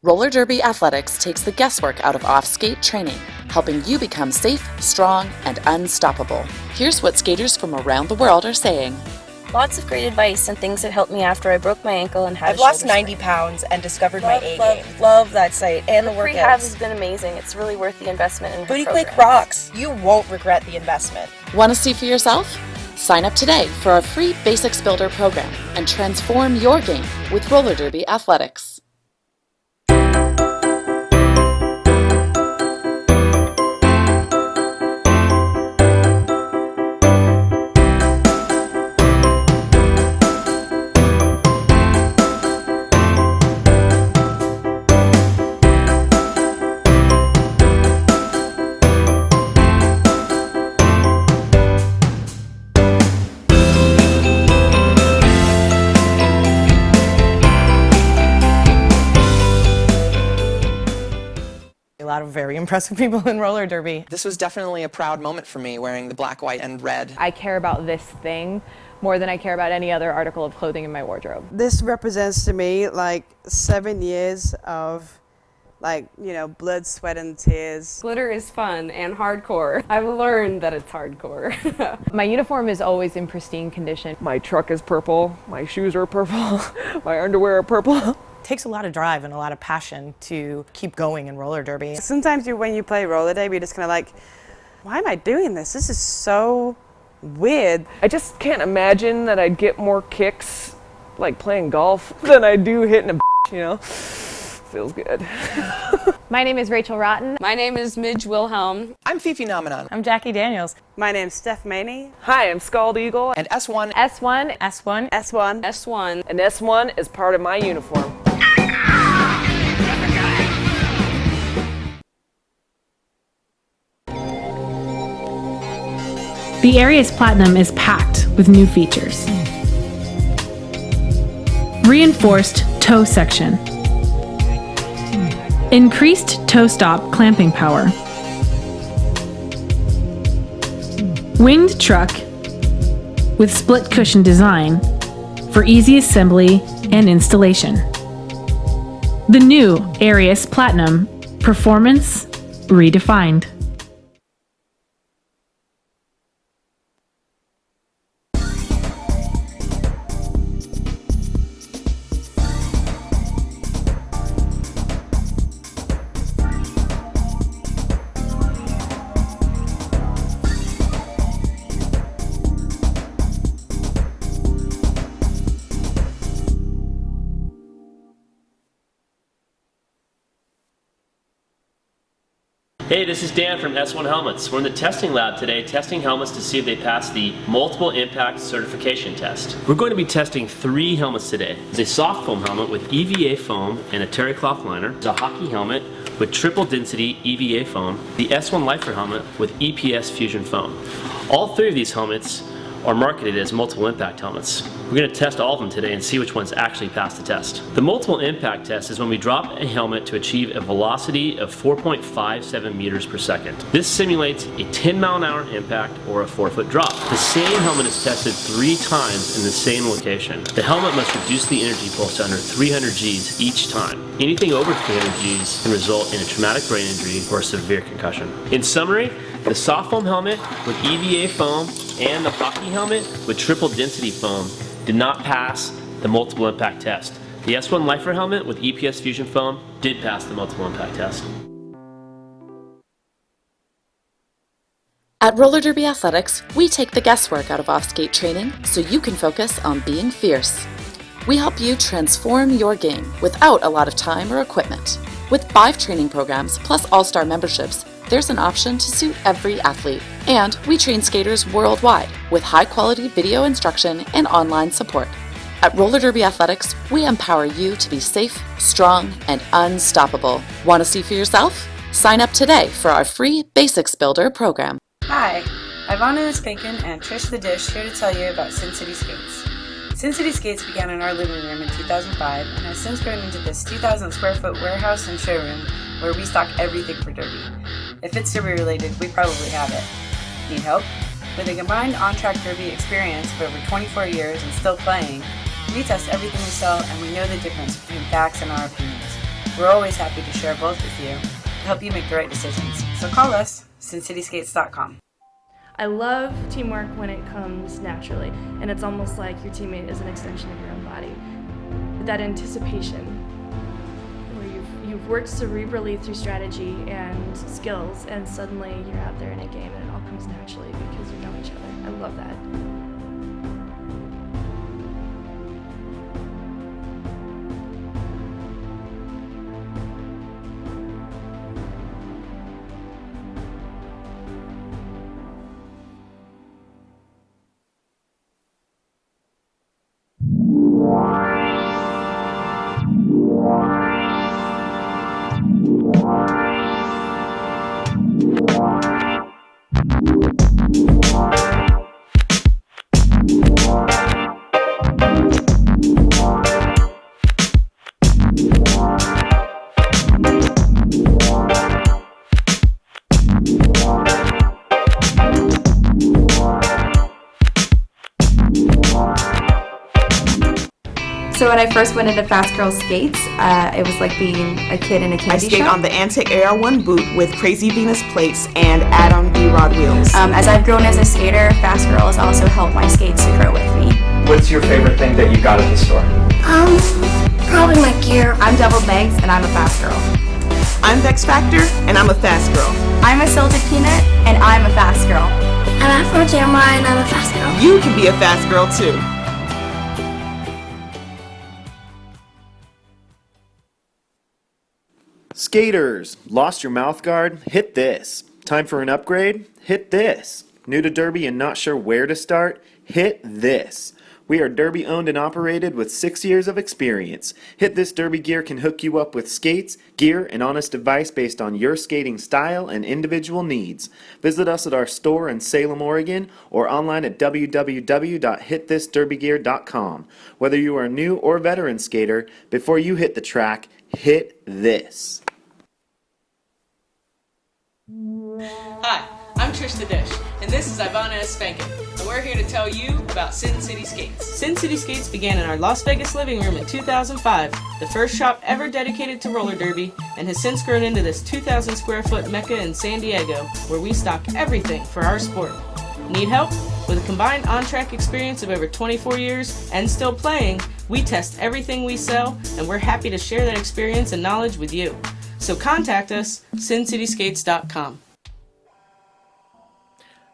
Roller Derby Athletics takes the guesswork out of off-skate training, helping you become safe, strong, and unstoppable. Here's what skaters from around the world are saying. Lots of great advice and things that helped me after I broke my ankle and had I've lost 90 pounds and discovered my A game. Love that site and the workouts. Rehab has been amazing. It's really worth the investment in Booty Quick rocks. You won't regret the investment. Want to see for yourself? Sign up today for our free Basics Builder program and transform your game with Roller Derby Athletics. A lot of very impressive people in roller derby. This was definitely a proud moment for me, wearing the black, white, and red. I care about this thing more than I care about any other article of clothing in my wardrobe. This represents to me like 7 years of blood, sweat, and tears. Glitter is fun and hardcore. I've learned that it's hardcore. My uniform is always in pristine condition. My truck is purple, my shoes are purple, my underwear are purple. It takes a lot of drive and a lot of passion to keep going in roller derby. Sometimes when you play roller derby, you're just kind of like, why am I doing this? This is so weird. I just can't imagine that I'd get more kicks like playing golf than I do hitting a you know? Feels good. My name is Rachel Rotten. My name is Midge Wilhelm. I'm Fifi Nomenon. I'm Jackie Daniels. My name's Steph Maney. Hi, I'm Scald Eagle. And S1. S1. S1. S1. S1. And S1 is part of my uniform. The Aries Platinum is packed with new features. Reinforced toe section. Increased toe stop clamping power. Winged truck with split cushion design for easy assembly and installation. The new Aries Platinum, performance redefined. Hey, this is Dan from S1 Helmets. We're in the testing lab today testing helmets to see if they pass the multiple impact certification test. We're going to be testing 3 helmets today. There's a soft foam helmet with EVA foam and a terry cloth liner. There's a hockey helmet with triple density EVA foam. The S1 Lifer helmet with EPS fusion foam. All 3 of these helmets are marketed as multiple impact helmets. We're going to test all of them today and see which ones actually pass the test. The multiple impact test is when we drop a helmet to achieve a velocity of 4.57 meters per second. This simulates a 10-mile-an-hour impact or a 4-foot drop. The same helmet is tested 3 times in the same location. The helmet must reduce the energy pulse to under 300 Gs each time. Anything over 300 Gs can result in a traumatic brain injury or a severe concussion. In summary, the soft foam helmet with EVA foam and the hockey helmet with triple density foam did not pass the multiple impact test. The S1 Lifer helmet with EPS fusion foam did pass the multiple impact test. At Roller Derby Athletics, we take the guesswork out of off-skate training so you can focus on being fierce. We help you transform your game without a lot of time or equipment. With 5 training programs plus all-star memberships, there's an option to suit every athlete. And we train skaters worldwide with high-quality video instruction and online support. At Roller Derby Athletics, we empower you to be safe, strong, and unstoppable. Want to see for yourself? Sign up today for our free Basics Builder program. Hi, Ivana Nispankin and Trish the Dish here to tell you about Sin City Skates. Sin City Skates began in our living room in 2005 and has since grown into this 2,000 square foot warehouse and showroom where we stock everything for derby. If it's derby related, we probably have it. Need help? With a combined on-track derby experience of over 24 years and still playing, we test everything we sell and we know the difference between facts and our opinions. We're always happy to share both with you to help you make the right decisions. So call us, SinCitySkates.com. I love teamwork when it comes naturally, and it's almost like your teammate is an extension of your own body. That anticipation, where you've worked cerebrally through strategy and skills, and suddenly you're out there in a game and it all comes naturally because you know each other. I love that. So when I first went into Fast Girl Skates, it was like being a kid in a candy I skate shop. on the Antic AR1 boot with Crazy Venus plates and add-on B-Rod wheels. As I've grown as a skater, Fast Girl has also helped my skates to grow with me. What's your favorite thing that you got at the store? Probably my gear. I'm Double Banks and I'm a Fast Girl. I'm Vex Factor and I'm a Fast Girl. I'm a Salted Peanut and I'm a Fast Girl. I'm Afro Jammer and I'm a Fast Girl. You can be a Fast Girl too. Skaters, lost your mouth guard? Hit this. Time for an upgrade? Hit this. New to Derby and not sure where to start? Hit this. We are Derby owned and operated with 6 years of experience. Hit This Derby Gear can hook you up with skates, gear, and honest advice based on your skating style and individual needs. Visit us at our store in Salem, Oregon, or online at www.hitthisderbygear.com. Whether you are a new or veteran skater, before you hit the track, hit this. Hi, I'm Trish the Dish, and this is Ivana S. Spankin, and we're here to tell you about Sin City Skates. Sin City Skates began in our Las Vegas living room in 2005, the first shop ever dedicated to roller derby, and has since grown into this 2,000 square foot mecca in San Diego, where we stock everything for our sport. Need help? With a combined on-track experience of over 24 years and still playing, we test everything we sell, and we're happy to share that experience and knowledge with you. So contact us, SinCitySkates.com.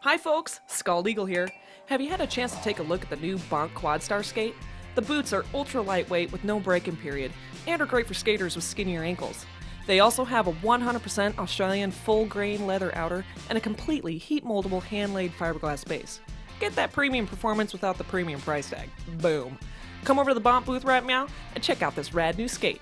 Hi folks, Scald Eagle here. Have you had a chance to take a look at the new Bonk Quadstar skate? The boots are ultra lightweight with no break-in period and are great for skaters with skinnier ankles. They also have a 100% Australian full-grain leather outer and a completely heat-moldable hand-laid fiberglass base. Get that premium performance without the premium price tag. Boom. Come over to the Bonk booth right now and check out this rad new skate.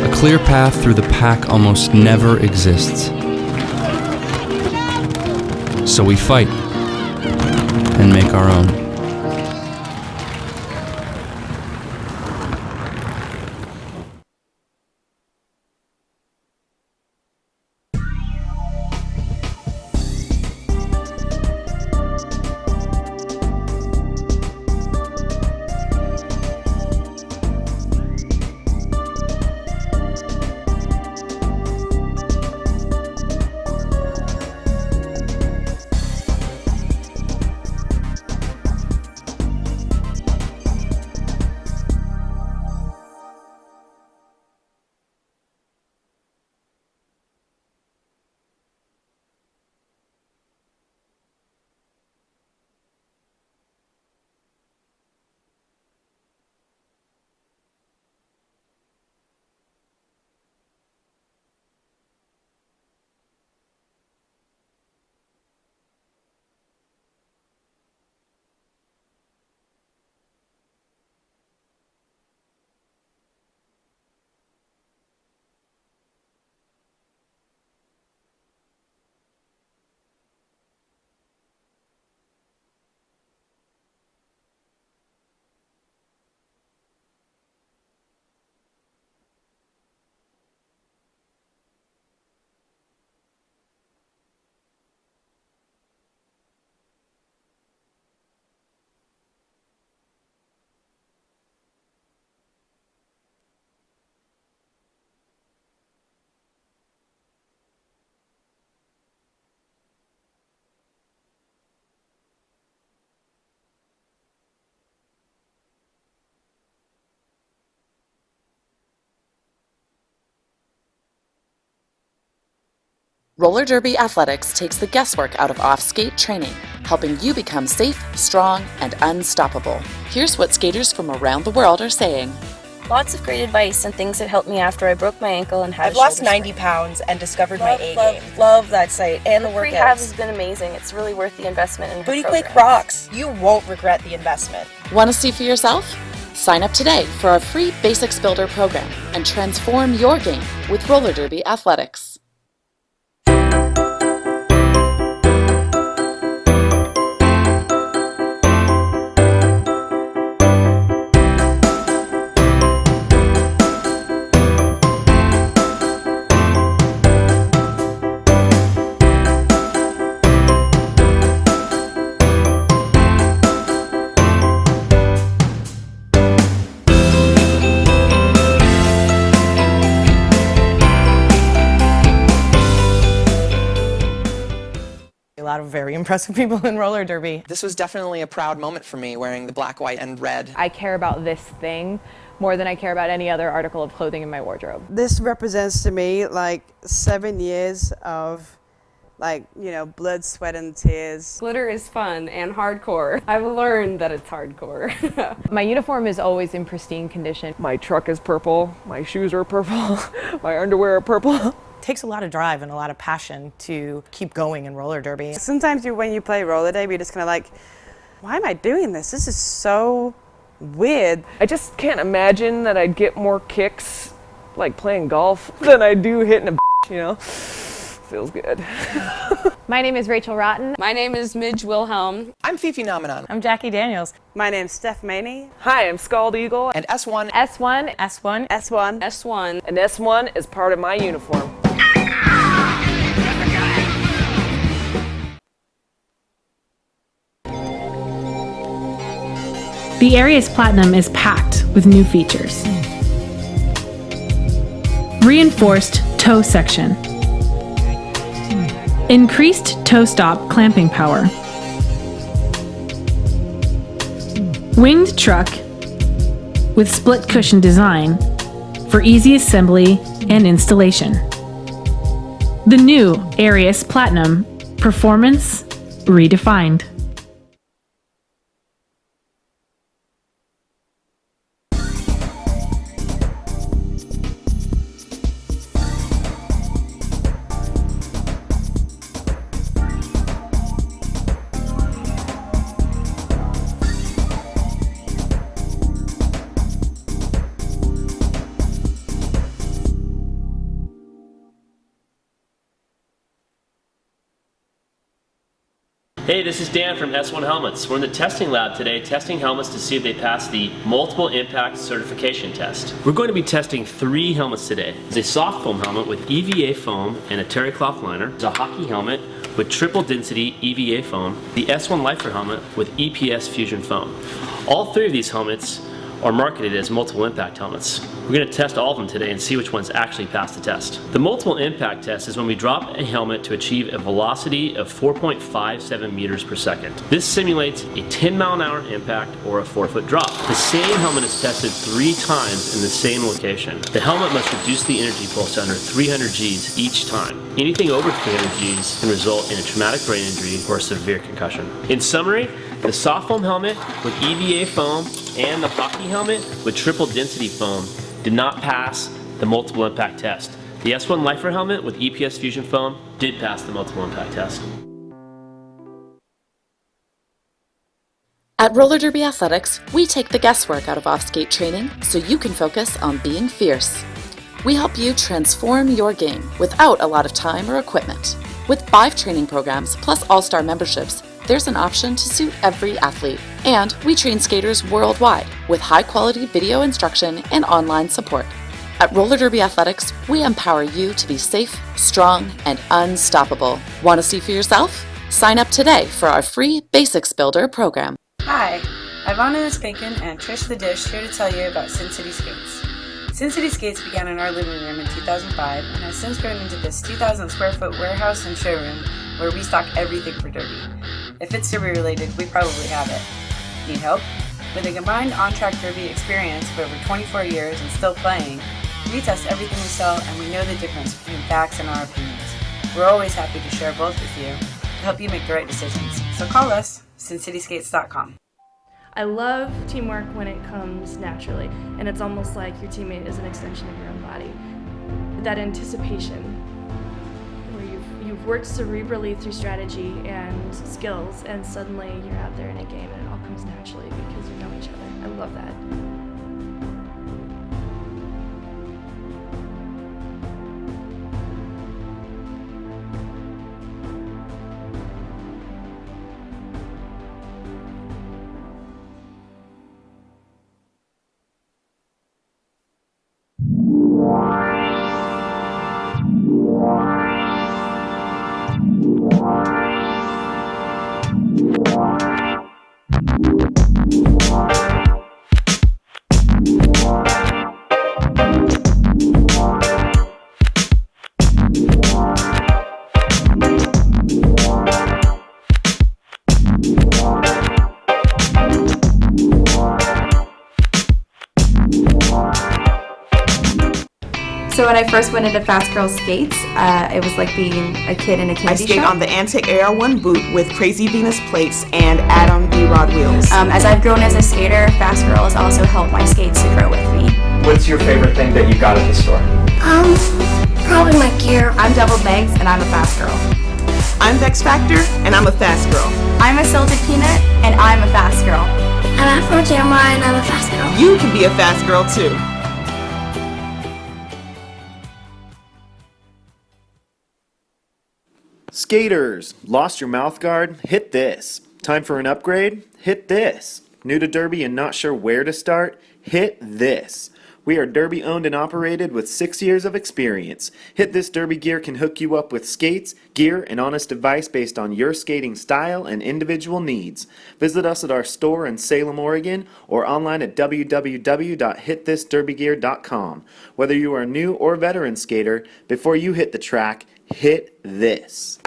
A clear path through the pack almost never exists. So we fight and make our own. Roller Derby Athletics takes the guesswork out of off-skate training, helping you become safe, strong, and unstoppable. Here's what skaters from around the world are saying. Lots of great advice and things that helped me after I broke my ankle and had I've lost 90 pounds and discovered my A game. Love that site and the rehab workouts. has been amazing. It's really worth the investment in her Booty Quake programs. rocks. You won't regret the investment. Want to see for yourself? Sign up today for our free Basics Builder program and transform your game with Roller Derby Athletics. A lot of very impressive people in roller derby. This was definitely a proud moment for me, wearing the black, white, and red. I care about this thing more than I care about any other article of clothing in my wardrobe. This represents to me like 7 years of blood, sweat, and tears. Glitter is fun and hardcore. I've learned that it's hardcore. My uniform is always in pristine condition. My truck is purple, my shoes are purple, my underwear are purple. It takes a lot of drive and a lot of passion to keep going in roller derby. Sometimes when you play roller derby, you're just kind of like, why am I doing this? This is so weird. I just can't imagine that I'd get more kicks like playing golf than I do hitting a you know? Feels good. My name is Rachel Rotten. My name is Midge Wilhelm. I'm Fifi Nomenon. I'm Jackie Daniels. My name's Steph Maney. Hi, I'm Scald Eagle. And S1. S1. S1. S1. S1. And S1 is part of my uniform. The area's platinum is packed with new features. Reinforced toe section. Increased toe stop clamping power. Winged truck with split cushion design for easy assembly and installation. The new Arius Platinum, performance redefined. Hey, this is Dan from S1 Helmets. We're in the testing lab today testing helmets to see if they pass the multiple impact certification test. We're going to be testing 3 helmets today. There's a soft foam helmet with EVA foam and a terry cloth liner. There's a hockey helmet with triple density EVA foam. The S1 Lifer helmet with EPS fusion foam. All 3 of these helmets are marketed as multiple impact helmets. We're going to test all of them today and see which ones actually pass the test. The multiple impact test is when we drop a helmet to achieve a velocity of 4.57 meters per second. This simulates a 10-mile-an-hour impact or a 4-foot drop. The same helmet is tested 3 times in the same location. The helmet must reduce the energy pulse to under 300 Gs each time. Anything over 300 Gs can result in a traumatic brain injury or a severe concussion. In summary, the soft foam helmet with EVA foam and the hockey helmet with triple density foam did not pass the multiple impact test. The S1 Lifer helmet with EPS fusion foam did pass the multiple impact test. At Roller Derby Athletics, we take the guesswork out of off-skate training so you can focus on being fierce. We help you transform your game without a lot of time or equipment. With 5 training programs plus all-star memberships, there's an option to suit every athlete. And we train skaters worldwide with high-quality video instruction and online support. At Roller Derby Athletics, we empower you to be safe, strong, and unstoppable. Want to see for yourself? Sign up today for our free Basics Builder program. Hi, Ivana Spankin and Trish the Dish here to tell you about Sin City Skates. Sin City Skates began in our living room in 2005 and has since grown into this 2,000 square foot warehouse and showroom where we stock everything for derby. If it's derby related, we probably have it. Need help? With a combined on-track derby experience of over 24 years and still playing, we test everything we sell and we know the difference between facts and our opinions. We're always happy to share both with you to help you make the right decisions. So call us, sincityskates.com. I love teamwork when it comes naturally, and it's almost like your teammate is an extension of your own body. That anticipation, where you've worked cerebrally through strategy and skills, and suddenly you're out there in a game and it all comes naturally because you know each other. I love that. So when I first went into Fast Girl Skates, it was like being a kid in a candy I skate shop. on the Antic AR1 boot with Crazy Venus plates and add-on D-Rod wheels. As I've grown as a skater, Fast Girl has also helped my skates to grow with me. What's your favorite thing that you got at the store? Probably my gear. I'm Double Banks and I'm a Fast Girl. I'm Vex Factor and I'm a Fast Girl. I'm a Salted Peanut and I'm a Fast Girl. I'm Afro Jammer and I'm a Fast Girl. You can be a Fast Girl too. Skaters, lost your mouth guard? Hit this. Time for an upgrade? Hit this. New to Derby and not sure where to start? Hit this. We are Derby owned and operated with 6 years of experience. Hit This Derby Gear can hook you up with skates, gear, and honest advice based on your skating style and individual needs. Visit us at our store in Salem, Oregon, or online at www.hitthisderbygear.com. Whether you are a new or veteran skater, before you hit the track, hit this.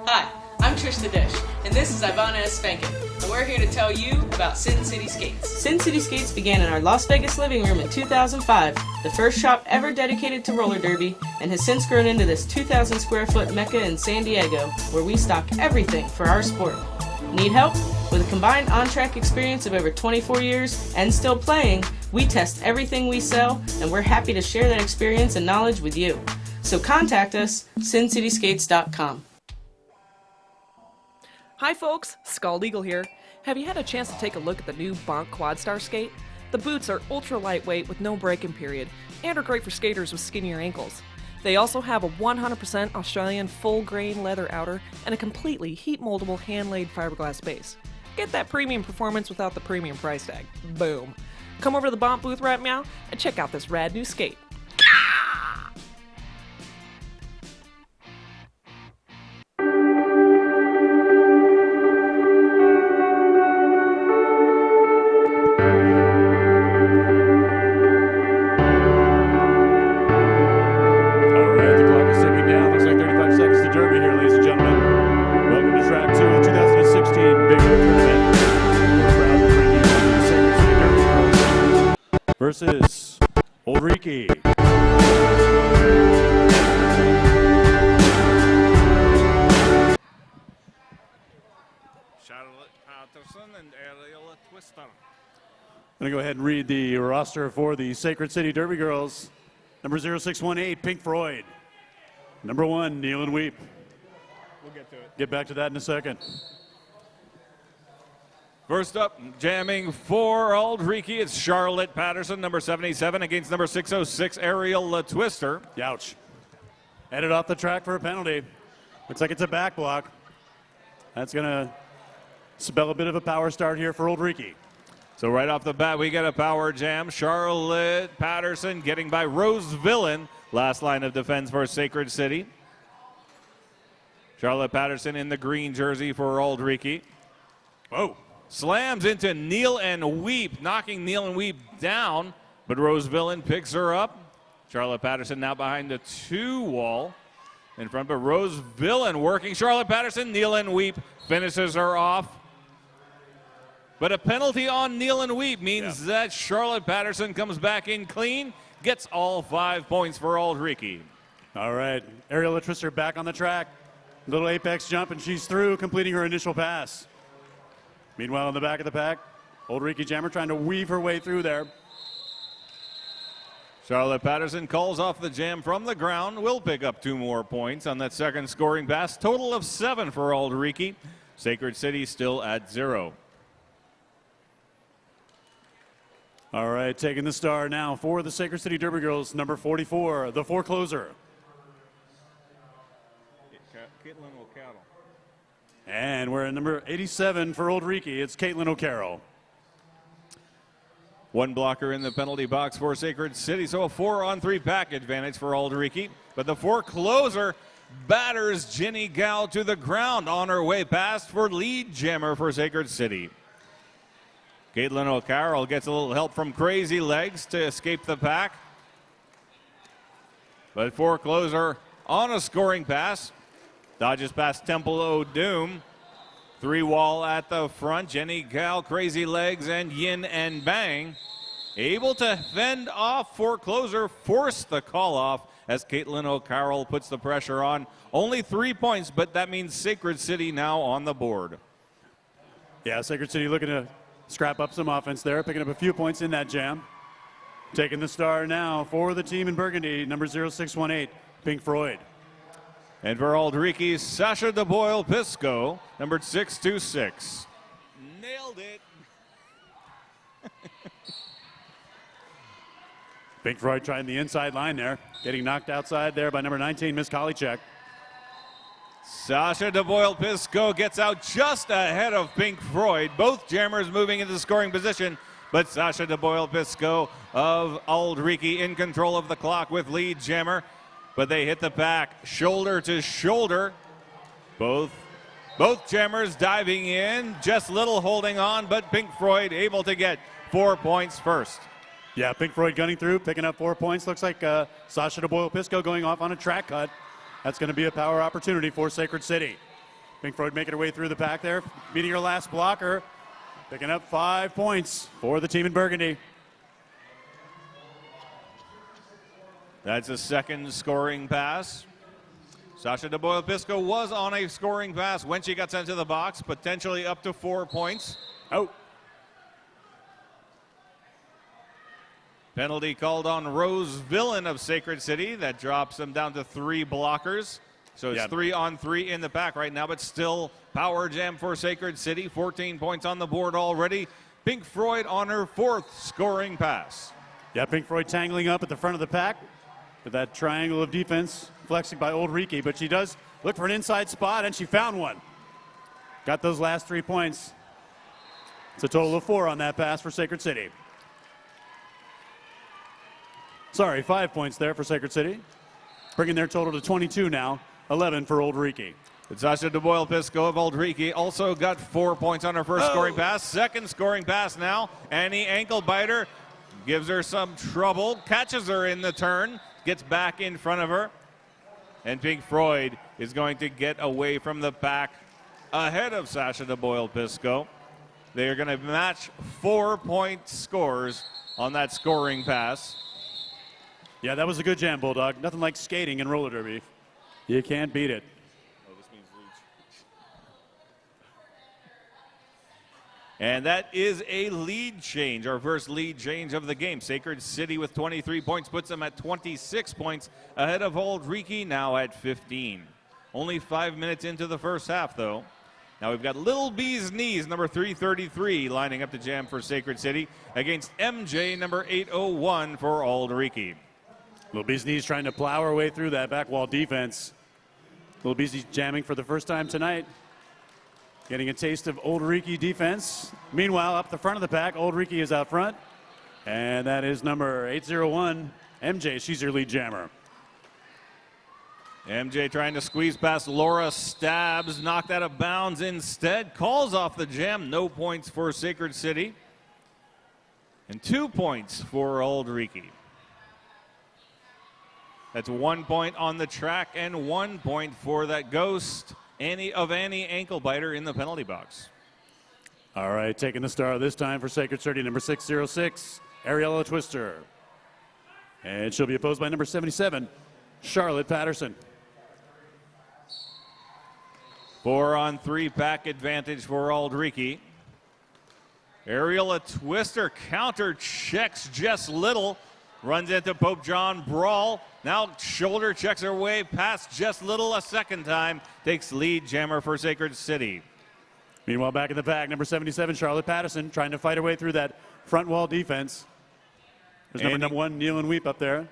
Hi, I'm Trish the Dish, and this is Ivana Spankin, and we're here to tell you about Sin City Skates. Sin City Skates began in our Las Vegas living room in 2005, the first shop ever dedicated to roller derby, and has since grown into this 2,000 square foot mecca in San Diego, where we stock everything for our sport. Need help? With a combined on-track experience of over 24 years and still playing, we test everything we sell, and we're happy to share that experience and knowledge with you. So contact us, sincityskates.com. Hi folks, Scald Eagle here. Have you had a chance to take a look at the new Bonk Quadstar skate? The boots are ultra lightweight with no break-in period and are great for skaters with skinnier ankles. They also have a 100% Australian full-grain leather outer and a completely heat-moldable hand-laid fiberglass base. Get that premium performance without the premium price tag. Boom. Come over to the Bomp booth right now and check out this rad new skate. Versus Auld Reekie. Charlotte Patterson and Ariel Twister. I'm going to go ahead and read the roster for the Sacred City Derby Girls. Number 0618, Pink Floyd. Number 1, Kneel and Weep. We'll get to it. Get back to that in a second. First up, jamming for Auld Reekie, it's Charlotte Patterson, number 77, against number 606, Ariel Twister. Ouch. Headed off the track for a penalty. Looks like it's a back block. That's going to spell a bit of a power start here for Auld Reekie. So right off the bat, we get a power jam. Charlotte Patterson getting by Rose Villain. Last line of defense for Sacred City. Charlotte Patterson in the green jersey for Auld Reekie. Whoa. Slams into Kneel and Weep, knocking Kneel and Weep down, but Rose Villain picks her up. Charlotte Patterson now behind the 2 wall in front, but Rose Villain working Charlotte Patterson. Kneel and Weep finishes her off. But a penalty on Kneel and Weep means that Charlotte Patterson comes back in clean, gets all 5 points for Auld Reekie. All right, Ariel Twister back on the track. Little apex jump, and she's through, completing her initial pass. Meanwhile, in the back of the pack, Auld Reekie Jammer trying to weave her way through there. Charlotte Patterson calls off the jam from the ground. Will pick up 2 more points on that second scoring pass. Total of 7 for Auld Reekie. Sacred City still at 0. All right, taking the star now for the Sacred City Derby Girls, number 44, the forecloser. Caitlin O'Carroll. And we're at number 87 for Auld Reekie. It's Caitlin O'Carroll. 1 blocker in the penalty box for Sacred City, so a 4-on-3 pack advantage for Auld Reekie. But the forecloser batters Jenny Gow to the ground on her way past for lead jammer for Sacred City. Caitlin O'Carroll gets a little help from Crazy Legs to escape the pack. But forecloser on a scoring pass. Dodges past Temple O'Doom. 3 wall at the front. Jenny Gow, Crazy Legs, and Yin and Bang. Able to fend off forecloser, force the call off as Caitlin O'Carroll puts the pressure on. Only 3 points, but that means Sacred City now on the board. Yeah, Sacred City looking to scrap up some offense there, picking up a few points in that jam. Taking the star now for the team in Burgundy, number 0618, Pink Floyd. And for Auld Reekie, Sasha DeBoyle Pisco, number 626. Nailed it. Pink Floyd trying the inside line there, getting knocked outside there by number 19, Miss Kolicek. Sasha DeBoyle Pisco gets out just ahead of Pink Floyd. Both jammers moving into the scoring position, but Sasha DeBoyle Pisco of Auld Reekie in control of the clock with lead jammer. But they hit the pack shoulder to shoulder. Both jammers diving in, just little holding on, but Pink Floyd able to get 4 points first. Yeah, Pink Floyd gunning through, picking up 4 points. Looks like Sasha DeBoyle Pisco going off on a track cut. That's going to be a power opportunity for Sacred City. Pink Floyd making her way through the pack there, beating her last blocker, picking up 5 points for the team in Burgundy. That's a second scoring pass. Sasha DeBoyle Pisco was on a scoring pass when she got sent to the box, potentially up to 4 points. Oh. Penalty called on Rose Villain of Sacred City. That drops them down to 3 blockers. So it's 3-on-3 in the pack right now, but still power jam for Sacred City. 14 points on the board already. Pink Floyd on her 4th scoring pass. Yeah, Pink Floyd tangling up at the front of the pack. with that triangle of defense flexing by Auld Reekie, but she does look for an inside spot, and she found one. Got those last 3 points. It's a total of 4 on that pass for Sacred City. Sorry, 5 points there for Sacred City. Bringing their total to 22 now, 11 for Auld Reekie. But Sasha DeBoyle-Pisco of Auld Reekie also got 4 points on her first scoring pass. Second scoring pass now. Annie ankle biter gives her some trouble, catches her in the turn, gets back in front of her. And Pink Floyd is going to get away from the pack ahead of Sasha DeBoyle-Pisco. They are going to match 4-point scores on that scoring pass. Yeah, that was a good jam, Bulldog. Nothing like skating in roller derby. You can't beat it. And that is a lead change, our first lead change of the game. Sacred City with 23 points puts them at 26 points ahead of Auld Reekie, now at 15. Only 5 minutes into the first half, though. Now we've got Little Bee's Knees, number 333, lining up to jam for Sacred City against MJ, number 801 for Auld Reekie. Little Bee's Knees trying to plow her way through that back wall defense. Little Bee's Knees jamming for the first time tonight. Getting a taste of Auld Reekie defense. Meanwhile, up the front of the pack, Auld Reekie is out front. And that is number 801, MJ. She's your lead jammer. MJ trying to squeeze past Laura Stabs, knocked out of bounds instead. Calls off the jam. No points for Sacred City. And 2 points for Auld Reekie. That's 1 point on the track and 1 point for that ghost Annie ankle biter in the penalty box. All right, taking the star this time for Sacred City, number 606, Ariella Twister. And she'll be opposed by number 77, Charlotte Patterson. 4-on-3 pack advantage for Auld Reekie. Ariella Twister counter checks Jess Little. Runs into Pope John Brawl. Now shoulder checks her way past Jess Little a second time. Takes lead jammer for Sacred City. Meanwhile, back in the pack, number 77, Charlotte Patterson, trying to fight her way through that front wall defense. There's number 1, Kneel and Weep up there.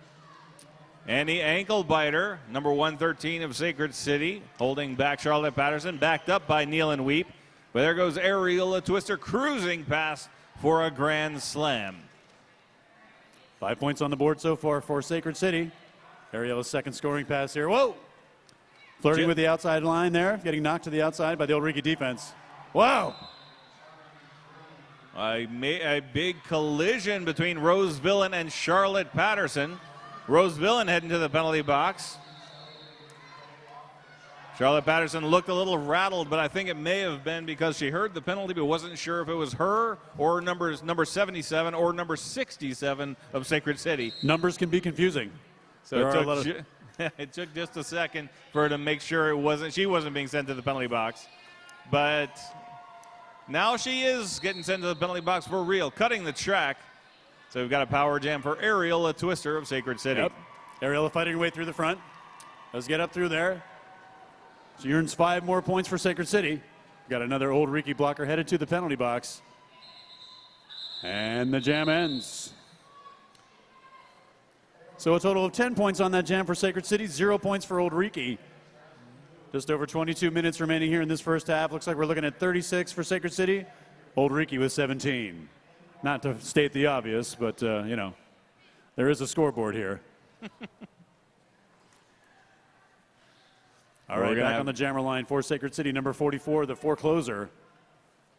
Annie ankle biter, number 113 of Sacred City, holding back Charlotte Patterson, backed up by Kneel and Weep. But there goes Ariella Twister cruising past for a grand slam. 5 points on the board so far for Sacred City. Ariella's second scoring pass here. Whoa! Flirting with the outside line there, getting knocked to the outside by the Auld Reekie defense. Wow! A big collision between Rose Villain and Charlotte Patterson. Rose Villain heading to the penalty box. Charlotte Patterson looked a little rattled, but I think it may have been because she heard the penalty but wasn't sure if it was her or number 77 or number 67 of Sacred City. Numbers can be confusing. So it took just a second for her to make sure she wasn't being sent to the penalty box. But now she is getting sent to the penalty box for real, cutting the track. So we've got a power jam for Ariella Twister of Sacred City. Yep. Ariella fighting her way through the front. Let's get up through there. She earns 5 more points for Sacred City. Got another Auld Reekie blocker headed to the penalty box. And the jam ends. So a total of 10 points on that jam for Sacred City, 0 points for Auld Reekie. Just over 22 minutes remaining here in this first half. Looks like we're looking at 36 for Sacred City. Auld Reekie with 17. Not to state the obvious, but, you know, there is a scoreboard here. All right, back on the jammer line for Sacred City, number 44, the forecloser.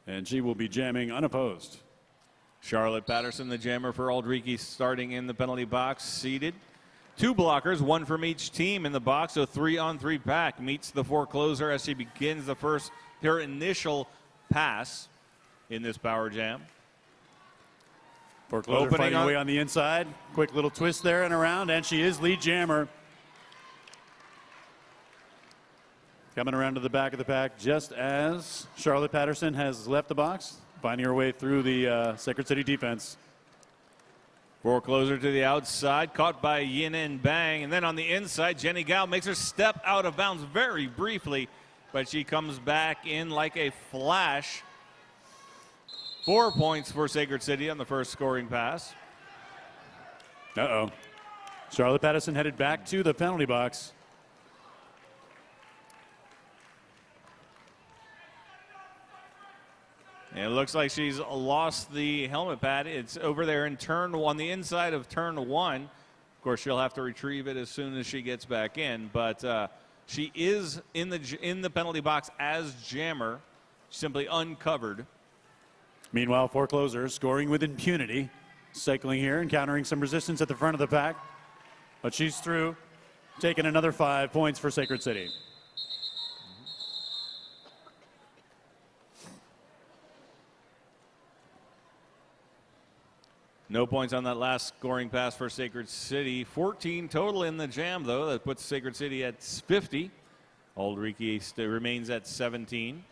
And she will be jamming unopposed. Charlotte Patterson, the jammer for Auld Reekie, starting in the penalty box, seated. 2 blockers, 1 from each team in the box, so 3-on-3 pack meets the forecloser as she begins her initial pass in this power jam. Forecloser fighting away on the inside. Quick little twist there and around, and she is lead jammer. Coming around to the back of the pack just as Charlotte Patterson has left the box, finding her way through the Sacred City defense. Forecloser to the outside, caught by Yin and Bang. And then on the inside, Jenny Gao makes her step out of bounds very briefly, but she comes back in like a flash. 4 points for Sacred City on the first scoring pass. Uh-oh. Charlotte Patterson headed back to the penalty box. And it looks like she's lost the helmet pad. It's over there in turn on the inside of turn 1. Of course, she'll have to retrieve it as soon as she gets back in. But she is in the penalty box as jammer, simply uncovered. Meanwhile, Forecloser scoring with impunity, cycling here, encountering some resistance at the front of the pack. But she's through, taking another 5 points for Sacred City. No points on that last scoring pass for Sacred City. 14 total in the jam, though. That puts Sacred City at 50. Auld Reekie remains at 17.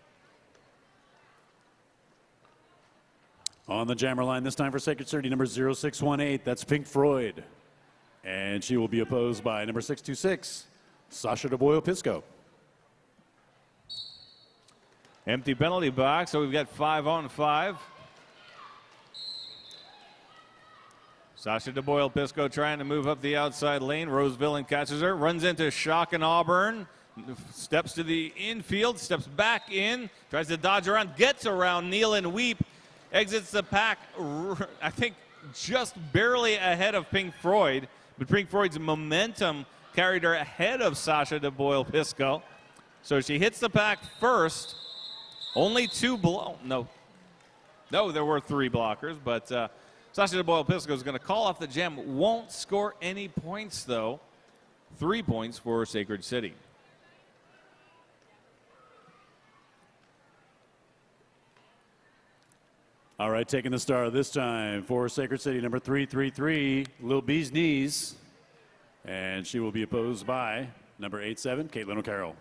On the jammer line this time for Sacred City, number 0618. That's Pink Floyd. And she will be opposed by number 626, Sasha DeBoyle-Pisco. Empty penalty box, so we've got 5 on 5. Sasha DeBoyle-Pisco trying to move up the outside lane. Rose Villain catches her, runs into Shock and Auburn, steps to the infield, steps back in, tries to dodge around, gets around Kneel and Weep, exits the pack, I think just barely ahead of Pink Floyd, but Pink Floyd's momentum carried her ahead of Sasha DeBoyle-Pisco. So she hits the pack first. Only 2 no, there were 3 blockers, but Sasha DeBoyle-Pisco is going to call off the jam. Won't score any points, though. 3 points for Sacred City. All right, taking the star this time for Sacred City, number 333, Lil B's Knees. And she will be opposed by number 87, Caitlin O'Carroll.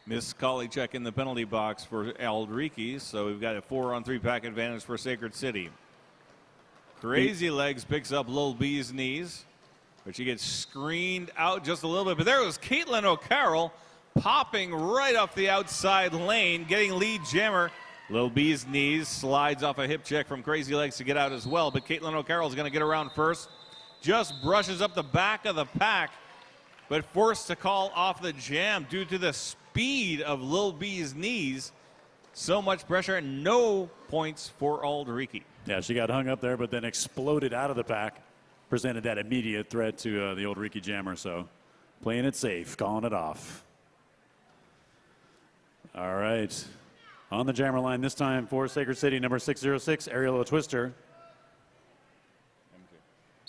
Miss Kolicek in the penalty box for Auld Reekie, so we've got a 4-on-3 pack advantage for Sacred City. Crazy Legs picks up Lil B's Knees, but she gets screened out just a little bit. But there was Caitlin O'Carroll popping right off the outside lane, getting lead jammer. Lil B's Knees slides off a hip check from Crazy Legs to get out as well, but Caitlin O'Carroll is going to get around first. Just brushes up the back of the pack, but forced to call off the jam due to the speed of Lil B's Knees. So much pressure and no points for Auld Reekie. Yeah, she got hung up there, but then exploded out of the pack. Presented that immediate threat to the Auld Reekie jammer, so playing it safe, calling it off. All right. On the jammer line this time for Sacred City, number 606, Ariel Twister.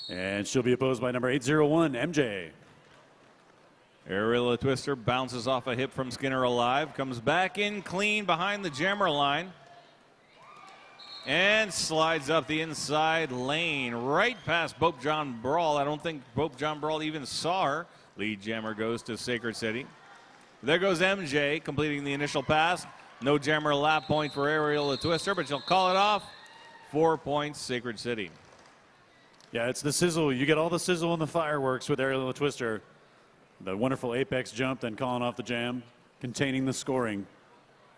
And she'll be opposed by number 801, MJ. Ariel Twister bounces off a hip from Skinner Alive, comes back in clean behind the jammer line, and slides up the inside lane right past Bope John Brawl. I don't think Bope John Brawl even saw her. Lead jammer goes to Sacred City. There goes MJ completing the initial pass. No jammer lap point for Ariel Twister, but she'll call it off. 4 points, Sacred City. Yeah, it's the sizzle. You get all the sizzle and the fireworks with Ariel Twister. The wonderful apex jump, then calling off the jam, containing the scoring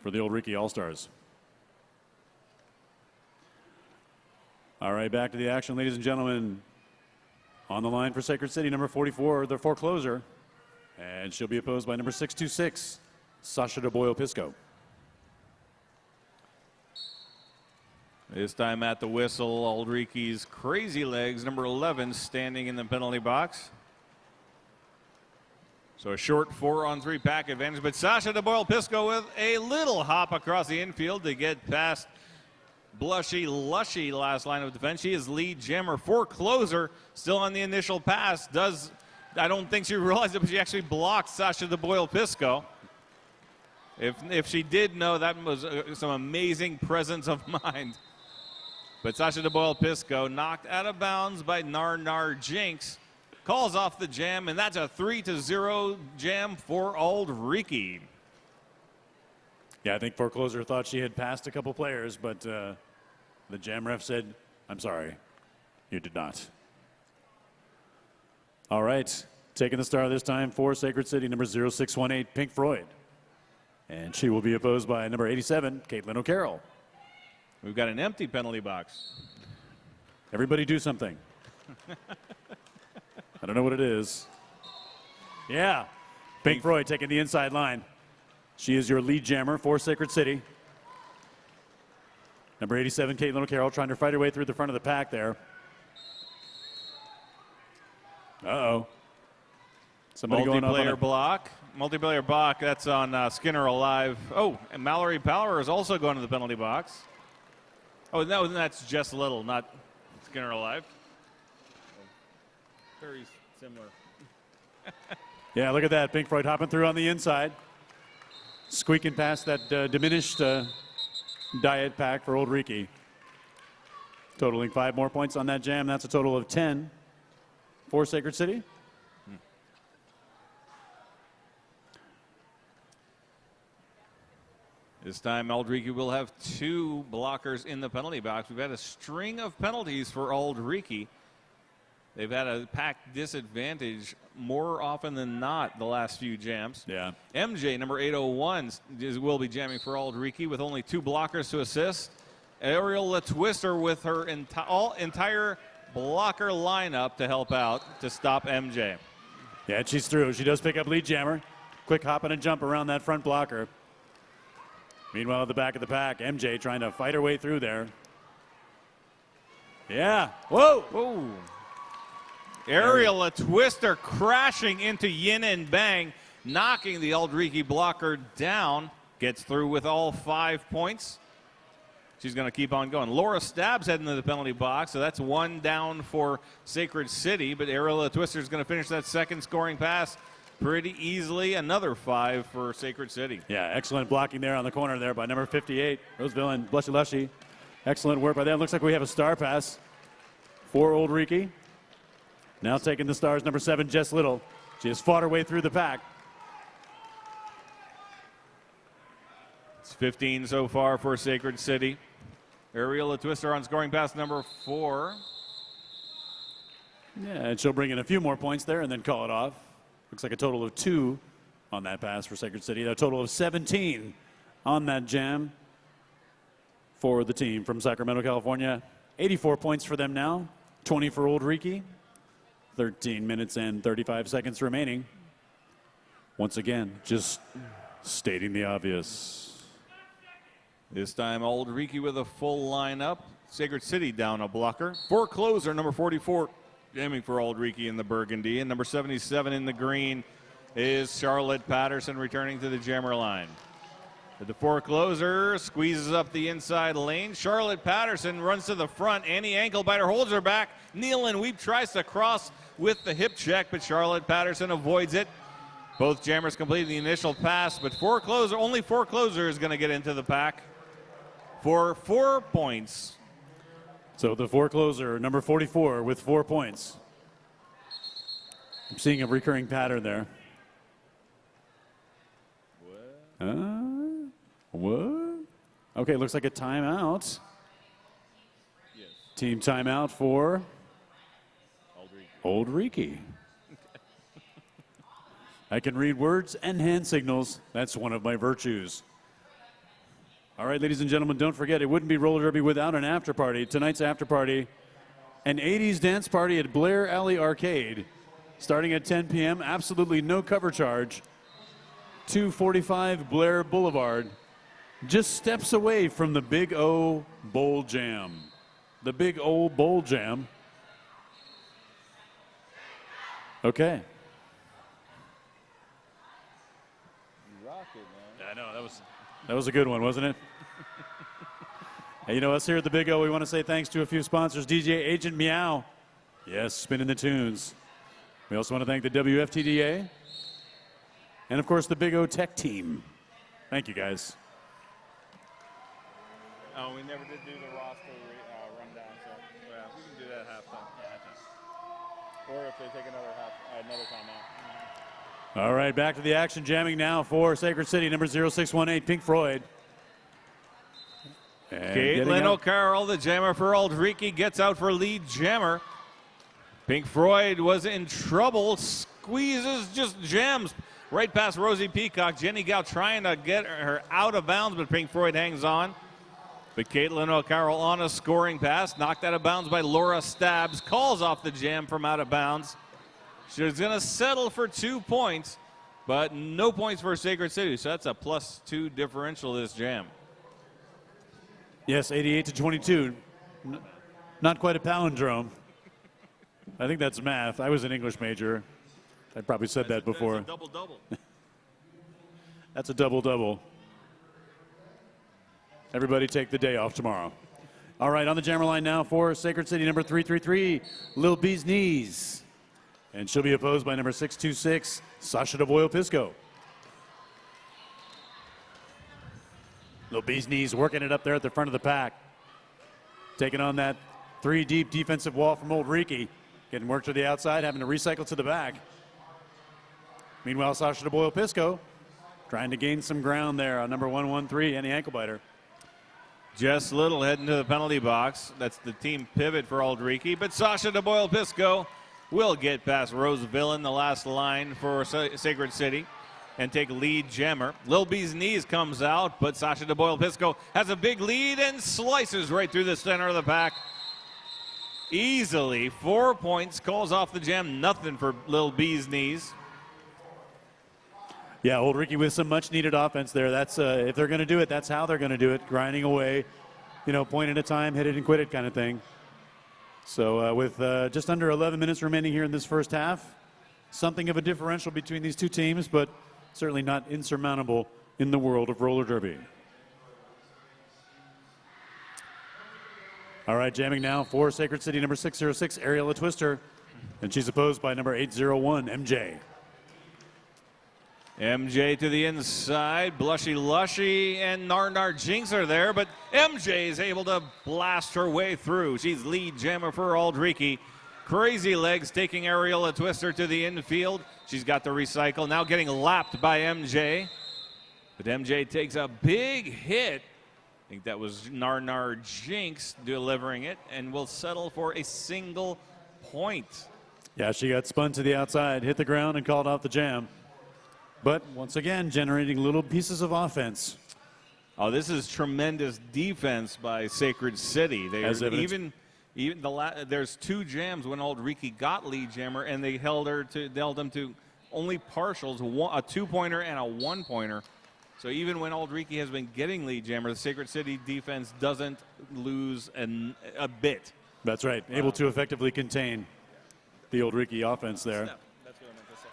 for the Auld Reekie All-Stars. All right, back to the action, ladies and gentlemen. On the line for Sacred City, number 44, the forecloser. And she'll be opposed by number 626, Sasha DeBoyle-Pisco. This time at the whistle, Auld Reekie's Crazy Legs, number 11, standing in the penalty box. So a short 4-on-3 pack advantage, but Sasha DeBoyle-Pisco with a little hop across the infield to get past Blushy Lushy last line of defense. She is lead jammer, forecloser, still on the initial pass. I don't think she realized it, but she actually blocked Sasha DeBoyle-Pisco. If she did know, that was some amazing presence of mind. But Sasha DeBoyle-Pisco knocked out of bounds by Nar Jinx. Calls off the jam, and that's a 3-0 jam for Auld Reekie. Yeah, I think forecloser thought she had passed a couple players, but the jam ref said, I'm sorry, you did not. All right, taking the star this time for Sacred City, number 0618, Pink Floyd. And she will be opposed by number 87, Caitlin O'Carroll. We've got an empty penalty box. Everybody do something. I don't know what it is. Yeah. Pink Floyd taking the inside line. She is your lead jammer for Sacred City. Number 87, Caitlin O'Carroll, trying to fight her way through the front of the pack there. Uh-oh. Somebody going up on Multiplayer block. Multiplayer block. That's on Skinner Alive. Oh, and Mallory Power is also going to the penalty box. Oh, no, that's Jess Little, not Skinner Alive. Very similar. Yeah, look at that. Pink Floyd hopping through on the inside. Squeaking past that diminished diet pack for Auld Reekie. Totaling 5 more points on that jam. That's a total of 10 for Sacred City. This time, Auld Reekie will have 2 blockers in the penalty box. We've had a string of penalties for Auld Reekie. They've had a pack disadvantage more often than not the last few jams. Yeah. MJ, number 801, will be jamming for Auld Reekie with only 2 blockers to assist. Ariel Twister with her entire blocker lineup to help out to stop MJ. Yeah, she's through. She does pick up lead jammer. Quick hop and a jump around that front blocker. Meanwhile, at the back of the pack, MJ trying to fight her way through there. Yeah. Whoa. Whoa. Aerial Twister crashing into Yin and Bang, knocking the Auld Reekie blocker down. Gets through with all 5 points. She's going to keep on going. Laura Stabs heading to the penalty box, so that's 1 down for Sacred City. But Aerial Twister is going to finish that second scoring pass pretty easily. Another 5 for Sacred City. Yeah, excellent blocking there on the corner there by number 58, Roseville and Blushy Lushy. Excellent work by them. Looks like we have a star pass for Auld Reekie. Now taking the stars, number 7, Jess Little. She has fought her way through the pack. It's 15 so far for Sacred City. Ariel Twister on scoring pass number 4. Yeah, and she'll bring in a few more points there and then call it off. Looks like a total of 2 on that pass for Sacred City. A total of 17 on that jam for the team from Sacramento, California. 84 points for them now, 20 for Auld Reekie. 13 minutes and 35 seconds remaining. Once again, just stating the obvious. This time, Auld Reekie with a full lineup. Sacred City down a blocker. Forecloser, number 44, jamming for Auld Reekie in the burgundy. And number 77 in the green is Charlotte Patterson returning to the jammer line. But the forecloser squeezes up the inside lane. Charlotte Patterson runs to the front. Annie Ankle-Biter holds her back. Neil and Weep tries to cross with the hip check, but Charlotte Patterson avoids it. Both jammers completed the initial pass, but only forecloser is going to get into the pack for 4 points. So the forecloser, number 44, with 4 points. I'm seeing a recurring pattern there. What? Okay, looks like a timeout. Yes. Team timeout for Auld Reekie. I can read words and hand signals. That's one of my virtues. All right, ladies and gentlemen, don't forget, it wouldn't be roller derby without an after party. Tonight's after party, an 80s dance party at Blair Alley Arcade, starting at 10 p.m. Absolutely no cover charge. 245 Blair Boulevard, just steps away from the Big O Bowl Jam. The Big O Bowl Jam. Okay. I know, that was a good one, wasn't it? Hey, you know, us here at the Big O, we want to say thanks to a few sponsors. DJ Agent Meow. Yes, spinning the tunes. We also want to thank the WFTDA. And, of course, the Big O Tech Team. Thank you, guys. Oh, we never did do the roster rundown, so yeah, we can do that at halftime. Or if they take another timeout. All right, back to the action. Jamming now for Sacred City, number 0618, Pink Floyd. And Caitlin O'Carroll, the jammer for Auld Reekie, gets out for lead jammer. Pink Floyd was in trouble, squeezes, just jams right past Rosie Peacock. Jenny Gow trying to get her out of bounds, but Pink Floyd hangs on. But Caitlin O'Carroll on a scoring pass, knocked out of bounds by Laura Stubbs, calls off the jam from out of bounds. She's going to settle for 2 points, but no points for Sacred City, so that's a +2 differential this jam. Yes, 88-22. Not quite a palindrome. I think that's math. I was an English major. I probably said that before. That's a double-double. That's a double-double. Everybody take the day off tomorrow. All right, on the jammer line now for Sacred City, number 333, Lil Bee's Knees. And she'll be opposed by number 626, Sasha DeBoyle-Pisco. Lil Bee's Knees working it up there at the front of the pack. Taking on that 3-deep defensive wall from Auld Reekie. Getting work to the outside, having to recycle to the back. Meanwhile, Sasha DeBoyle-Pisco trying to gain some ground there on number 113 and the ankle biter. Jess Little heading to the penalty box. That's the team pivot for Auld Reekie, but Sasha DeBoyle-Pisco will get past Rose Villain, the last line for Sacred City, and take lead jammer. Lil Bee's Knees comes out, but Sasha DeBoyle-Pisco has a big lead and slices right through the center of the pack. Easily 4 points, calls off the jam, nothing for Lil Bee's Knees. Yeah, Auld Reekie with some much-needed offense there. That's if they're going to do it, that's how they're going to do it, grinding away, point at a time, hit it and quit it kind of thing. So with just under 11 minutes remaining here in this first half, something of a differential between these two teams, but certainly not insurmountable in the world of roller derby. All right, jamming now for Sacred City, number 606, Ariella Twister, and she's opposed by number 801, MJ. MJ to the inside, Blushy Lushy and Nar Jinx are there, but MJ is able to blast her way through. She's lead jammer for Auld Reekie. Crazy Legs taking Ariella Twister to the infield. She's got the recycle, now getting lapped by MJ. But MJ takes a big hit. I think that was Nar Jinx delivering it, and will settle for a single point. Yeah, she got spun to the outside, hit the ground, and called off the jam. But once again, generating little pieces of offense. Oh, this is tremendous defense by Sacred City. There's 2 jams when Auld Reekie got lead jammer, and they held them to only partials, a 2-pointer and a 1-pointer. So even when Auld Reekie has been getting lead jammer, the Sacred City defense doesn't lose a bit. That's right. Able to effectively contain the Auld Reekie offense there. Snap. That's what I meant to say.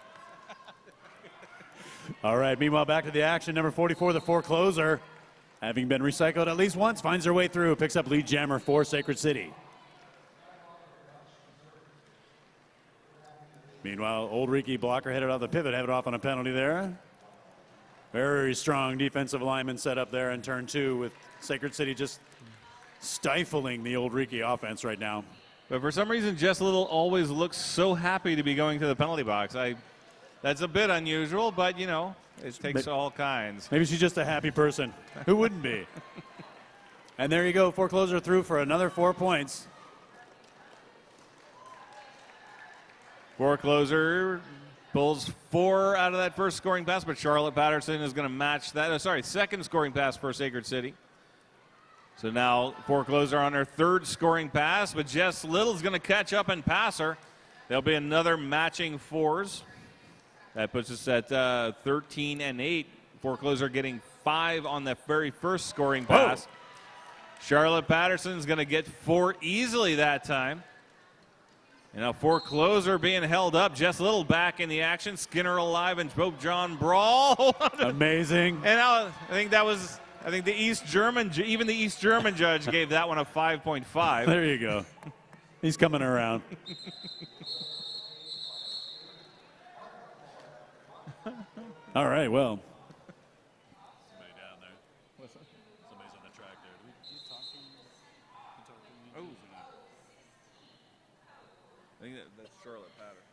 All right, meanwhile, back to the action. Number 44, the forecloser, having been recycled at least once, finds her way through, picks up lead jammer for Sacred City. Meanwhile, Auld Reekie blocker headed off the pivot, headed off on a penalty there. Very strong defensive alignment set up there in turn 2, with Sacred City just stifling the Auld Reekie offense right now. But for some reason, Jess Little always looks so happy to be going to the penalty box. That's a bit unusual, but, it takes all kinds. Maybe she's just a happy person. Who wouldn't be? And there you go, forecloser through for another 4 points. Forecloser pulls 4 out of that first scoring pass, but Charlotte Patterson is going to match that. Second scoring pass for Sacred City. So now forecloser on her 3rd scoring pass, but Jess Little's going to catch up and pass her. There'll be another matching 4s. That puts us at 13 and 8. Forecloser getting 5 on the very first scoring pass. Charlotte Patterson's going to get 4 easily that time. And now Forecloser being held up. Jess Little back in the action. Skinner alive and Pope John brawl. Amazing. And now I think the East German, even the East German judge gave that one a 5.5. There you go. He's coming around. All right, well. Somebody down there. What's that? Somebody's on the track there. Do you talk to him? I think that's Charlotte Patterson.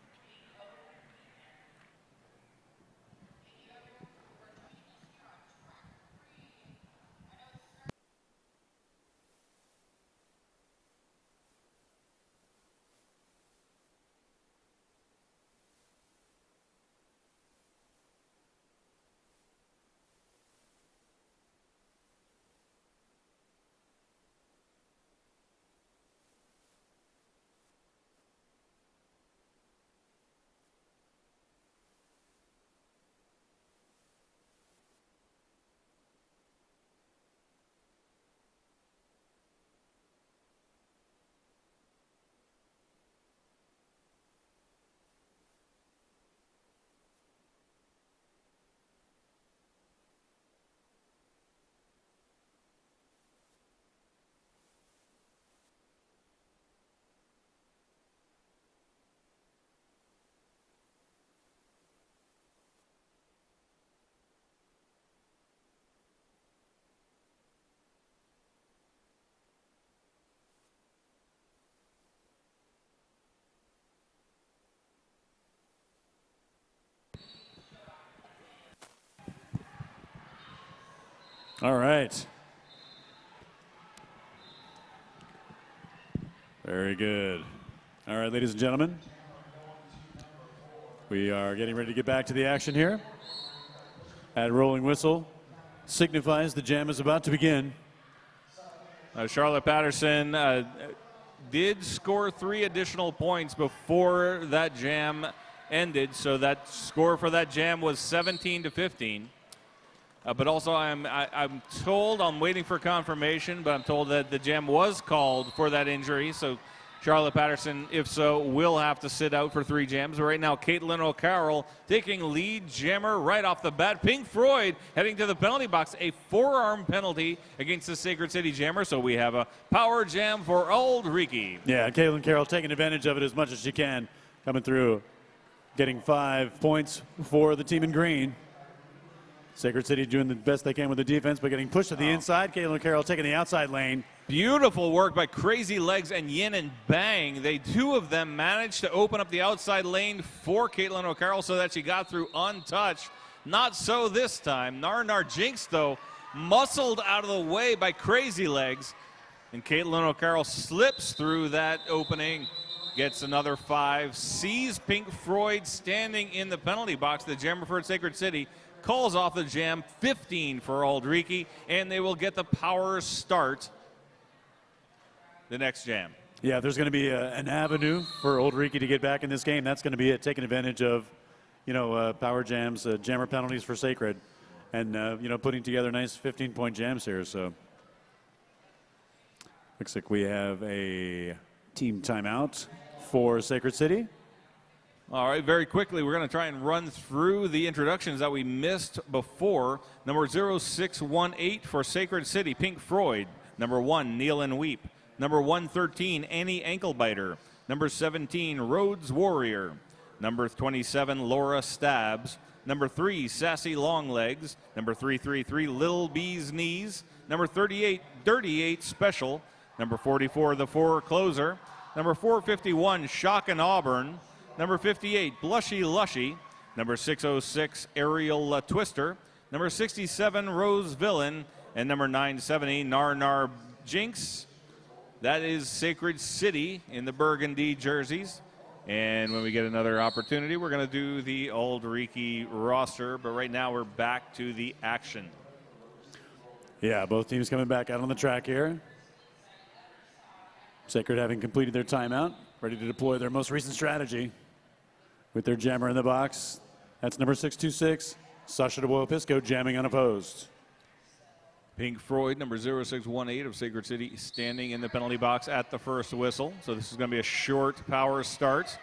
All right. Very good. All right, ladies and gentlemen. We are getting ready to get back to the action here. That rolling whistle signifies the jam is about to begin. Charlotte Patterson did score 3 additional points before that jam ended, so that score for that jam was 17-15. But also, I'm told, I'm waiting for confirmation, but I'm told that the jam was called for that injury. So Charlotte Patterson, if so, will have to sit out for 3 jams. But right now, Caitlin O'Carroll taking lead jammer right off the bat. Pink Floyd heading to the penalty box, a forearm penalty against the Sacred City Jammer. So we have a power jam for Auld Reekie. Yeah, Caitlin Carroll taking advantage of it as much as she can, coming through, getting 5 points for the team in green. Sacred City doing the best they can with the defense, but getting pushed to the inside. Caitlin Carroll taking the outside lane. Beautiful work by Crazy Legs and Yin and Bang. They 2 of them managed to open up the outside lane for Caitlin O'Carroll so that she got through untouched. Not so this time. Nar Jinx, though, muscled out of the way by Crazy Legs. And Caitlin O'Carroll slips through that opening, gets another 5, sees Pink Floyd standing in the penalty box. The jammer for Sacred City calls off the jam, 15 for Auld Reekie, and they will get the power start the next jam. Yeah, there's going to be an avenue for Auld Reekie to get back in this game. That's going to be it, taking advantage of, power jams, jammer penalties for Sacred, and, putting together nice 15-point jams here. So looks like we have a team timeout for Sacred City. All right, very quickly, we're going to try and run through the introductions that we missed before. Number 0618 for Sacred City, Pink Floyd. Number 1, Kneel and Weep. Number 113, Annie Anklebiter. Number 17, Rhodes Warrior. Number 27, Laura Stabs. Number 3, Sassy Longlegs. Number 333, Lil Bee's Knees. Number 38, Dirty 8 Special. Number 44, The Four Closer. Number 451, Shock and Auburn. Number 58, Blushy Lushy. Number 606, Aerial Twister. Number 67, Rose Villain. And number 970, Nar Jinx. That is Sacred City in the burgundy jerseys. And when we get another opportunity, we're going to do the Auld Reekie roster. But right now, we're back to the action. Yeah, both teams coming back out on the track here. Sacred having completed their timeout, ready to deploy their most recent strategy with their jammer in the box. That's number 626, Sasha DeBoyle-Pisco, jamming unopposed. Pink Floyd, number 0618 of Sacred City, standing in the penalty box at the first whistle. So this is going to be a short power start.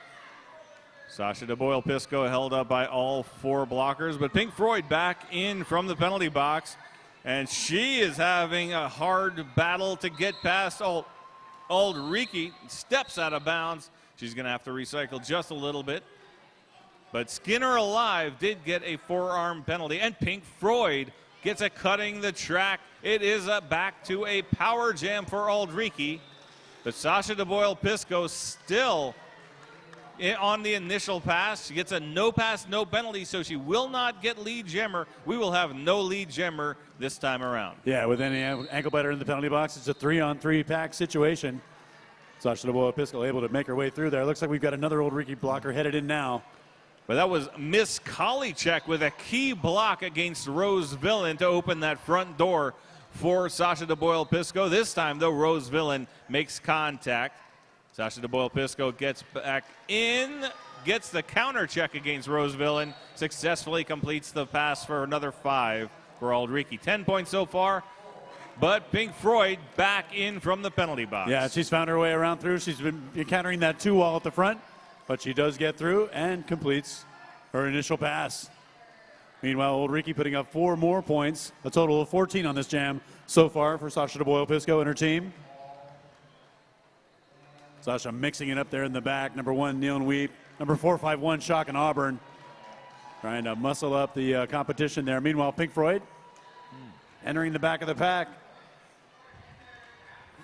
Sasha DeBoyle-Pisco held up by all 4 blockers, but Pink Floyd back in from the penalty box, and she is having a hard battle to get past Auld Reekie. Steps out of bounds. She's going to have to recycle just a little bit. But Skinner Alive did get a forearm penalty, and Pink Floyd gets a cutting the track. It is back to a power jam for Auld Reekie. But Sasha DeBoyle-Pisco still on the initial pass. She gets a no pass, no penalty, so she will not get lead jammer. We will have no lead jammer this time around. Yeah, with any ankle biter in the penalty box, it's a 3-on-3 pack situation. Sasha DeBoyle-Pisco able to make her way through there. Looks like we've got another Auld Reekie blocker headed in now. But that was Miss Kolicek with a key block against Rose Villain to open that front door for Sasha DeBoyle-Pisco. This time, though, Rose Villain makes contact. Sasha DeBoyle-Pisco gets back in, gets the counter check against Rose Villain, successfully completes the pass for another 5 for Auld Reekie. 10 points so far, but Pink Floyd back in from the penalty box. Yeah, she's found her way around through. She's been encountering that 2-wall at the front, but she does get through and completes her initial pass. Meanwhile, Auld Reekie putting up 4 more points, a total of 14 on this jam so far for Sasha DeBoyle-Pisco and her team. Sasha mixing it up there in the back. Number 1, Kneel and Weep. Number 451, Shock and Auburn. Trying to muscle up the competition there. Meanwhile, Pink Floyd entering the back of the pack.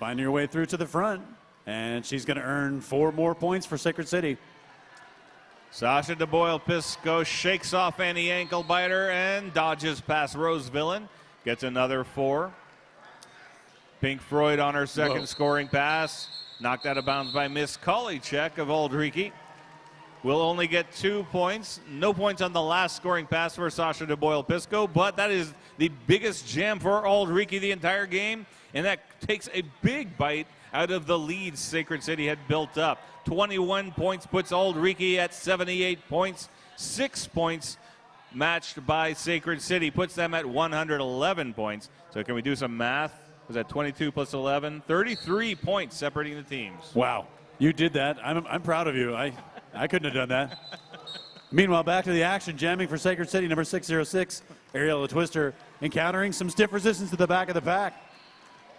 Finding her way through to the front. And she's going to earn 4 more points for Sacred City. Sasha DeBoyle-Pisco shakes off Annie Anklebiter and dodges past Rose Villain. Gets another 4. Pink Floyd on her second scoring pass. Knocked out of bounds by Miss Kolicek of Auld Reekie. Will only get 2 points. No points on the last scoring pass for Sasha DeBoyle-Pisco, but that is the biggest jam for Auld Reekie the entire game, and that takes a big bite out of the lead Sacred City had built up. 21 points puts Auld Reekie at 78 points. 6 points matched by Sacred City puts them at 111 points. So can we do some math? Was that 22 plus 11? 33 points separating the teams. Wow, you did that. I'm proud of you. I couldn't have done that. Meanwhile, back to the action, jamming for Sacred City, number 606, Ariella Twister, encountering some stiff resistance to the back of the pack.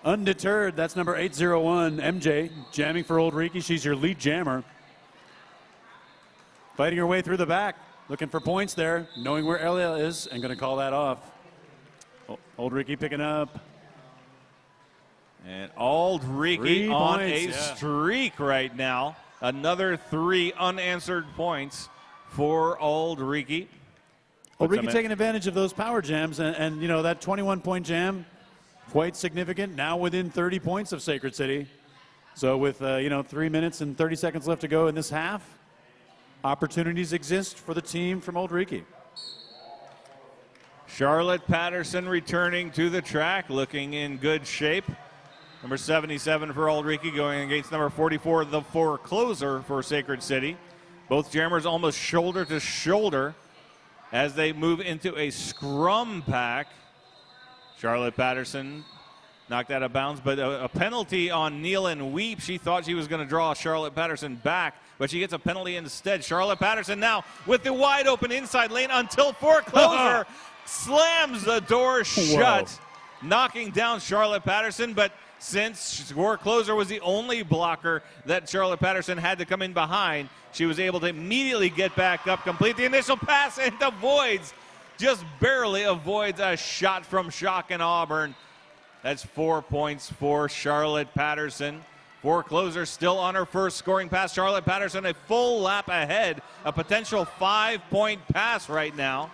Undeterred, that's number 801, MJ, jamming for Auld Reekie. She's your lead jammer. Fighting her way through the back, looking for points there, knowing where Ariella is, and going to call that off. Auld Reekie picking up. And Auld Reekie on a streak right now. Another 3 unanswered points for Auld Reekie. Auld Reekie taking advantage of those power jams, and you know, that 21-point jam, quite significant, now within 30 points of Sacred City. So with 3 minutes and 30 seconds left to go in this half, opportunities exist for the team from Auld Reekie. Charlotte Patterson returning to the track, looking in good shape. Number 77 for Auld Reekie going against number 44, the forecloser for Sacred City. Both jammers almost shoulder to shoulder as they move into a scrum pack. Charlotte Patterson knocked out of bounds, but a penalty on Nealon Weep. She thought she was going to draw Charlotte Patterson back, but she gets a penalty instead. Charlotte Patterson now with the wide open inside lane until forecloser slams the door shut, knocking down Charlotte Patterson, but since forecloser was the only blocker that Charlotte Patterson had to come in behind, she was able to immediately get back up, complete the initial pass, and avoids, just barely avoids a shot from Shock and Auburn. That's 4 points for Charlotte Patterson. Forecloser still on her first scoring pass. Charlotte Patterson a full lap ahead, a potential 5-point pass right now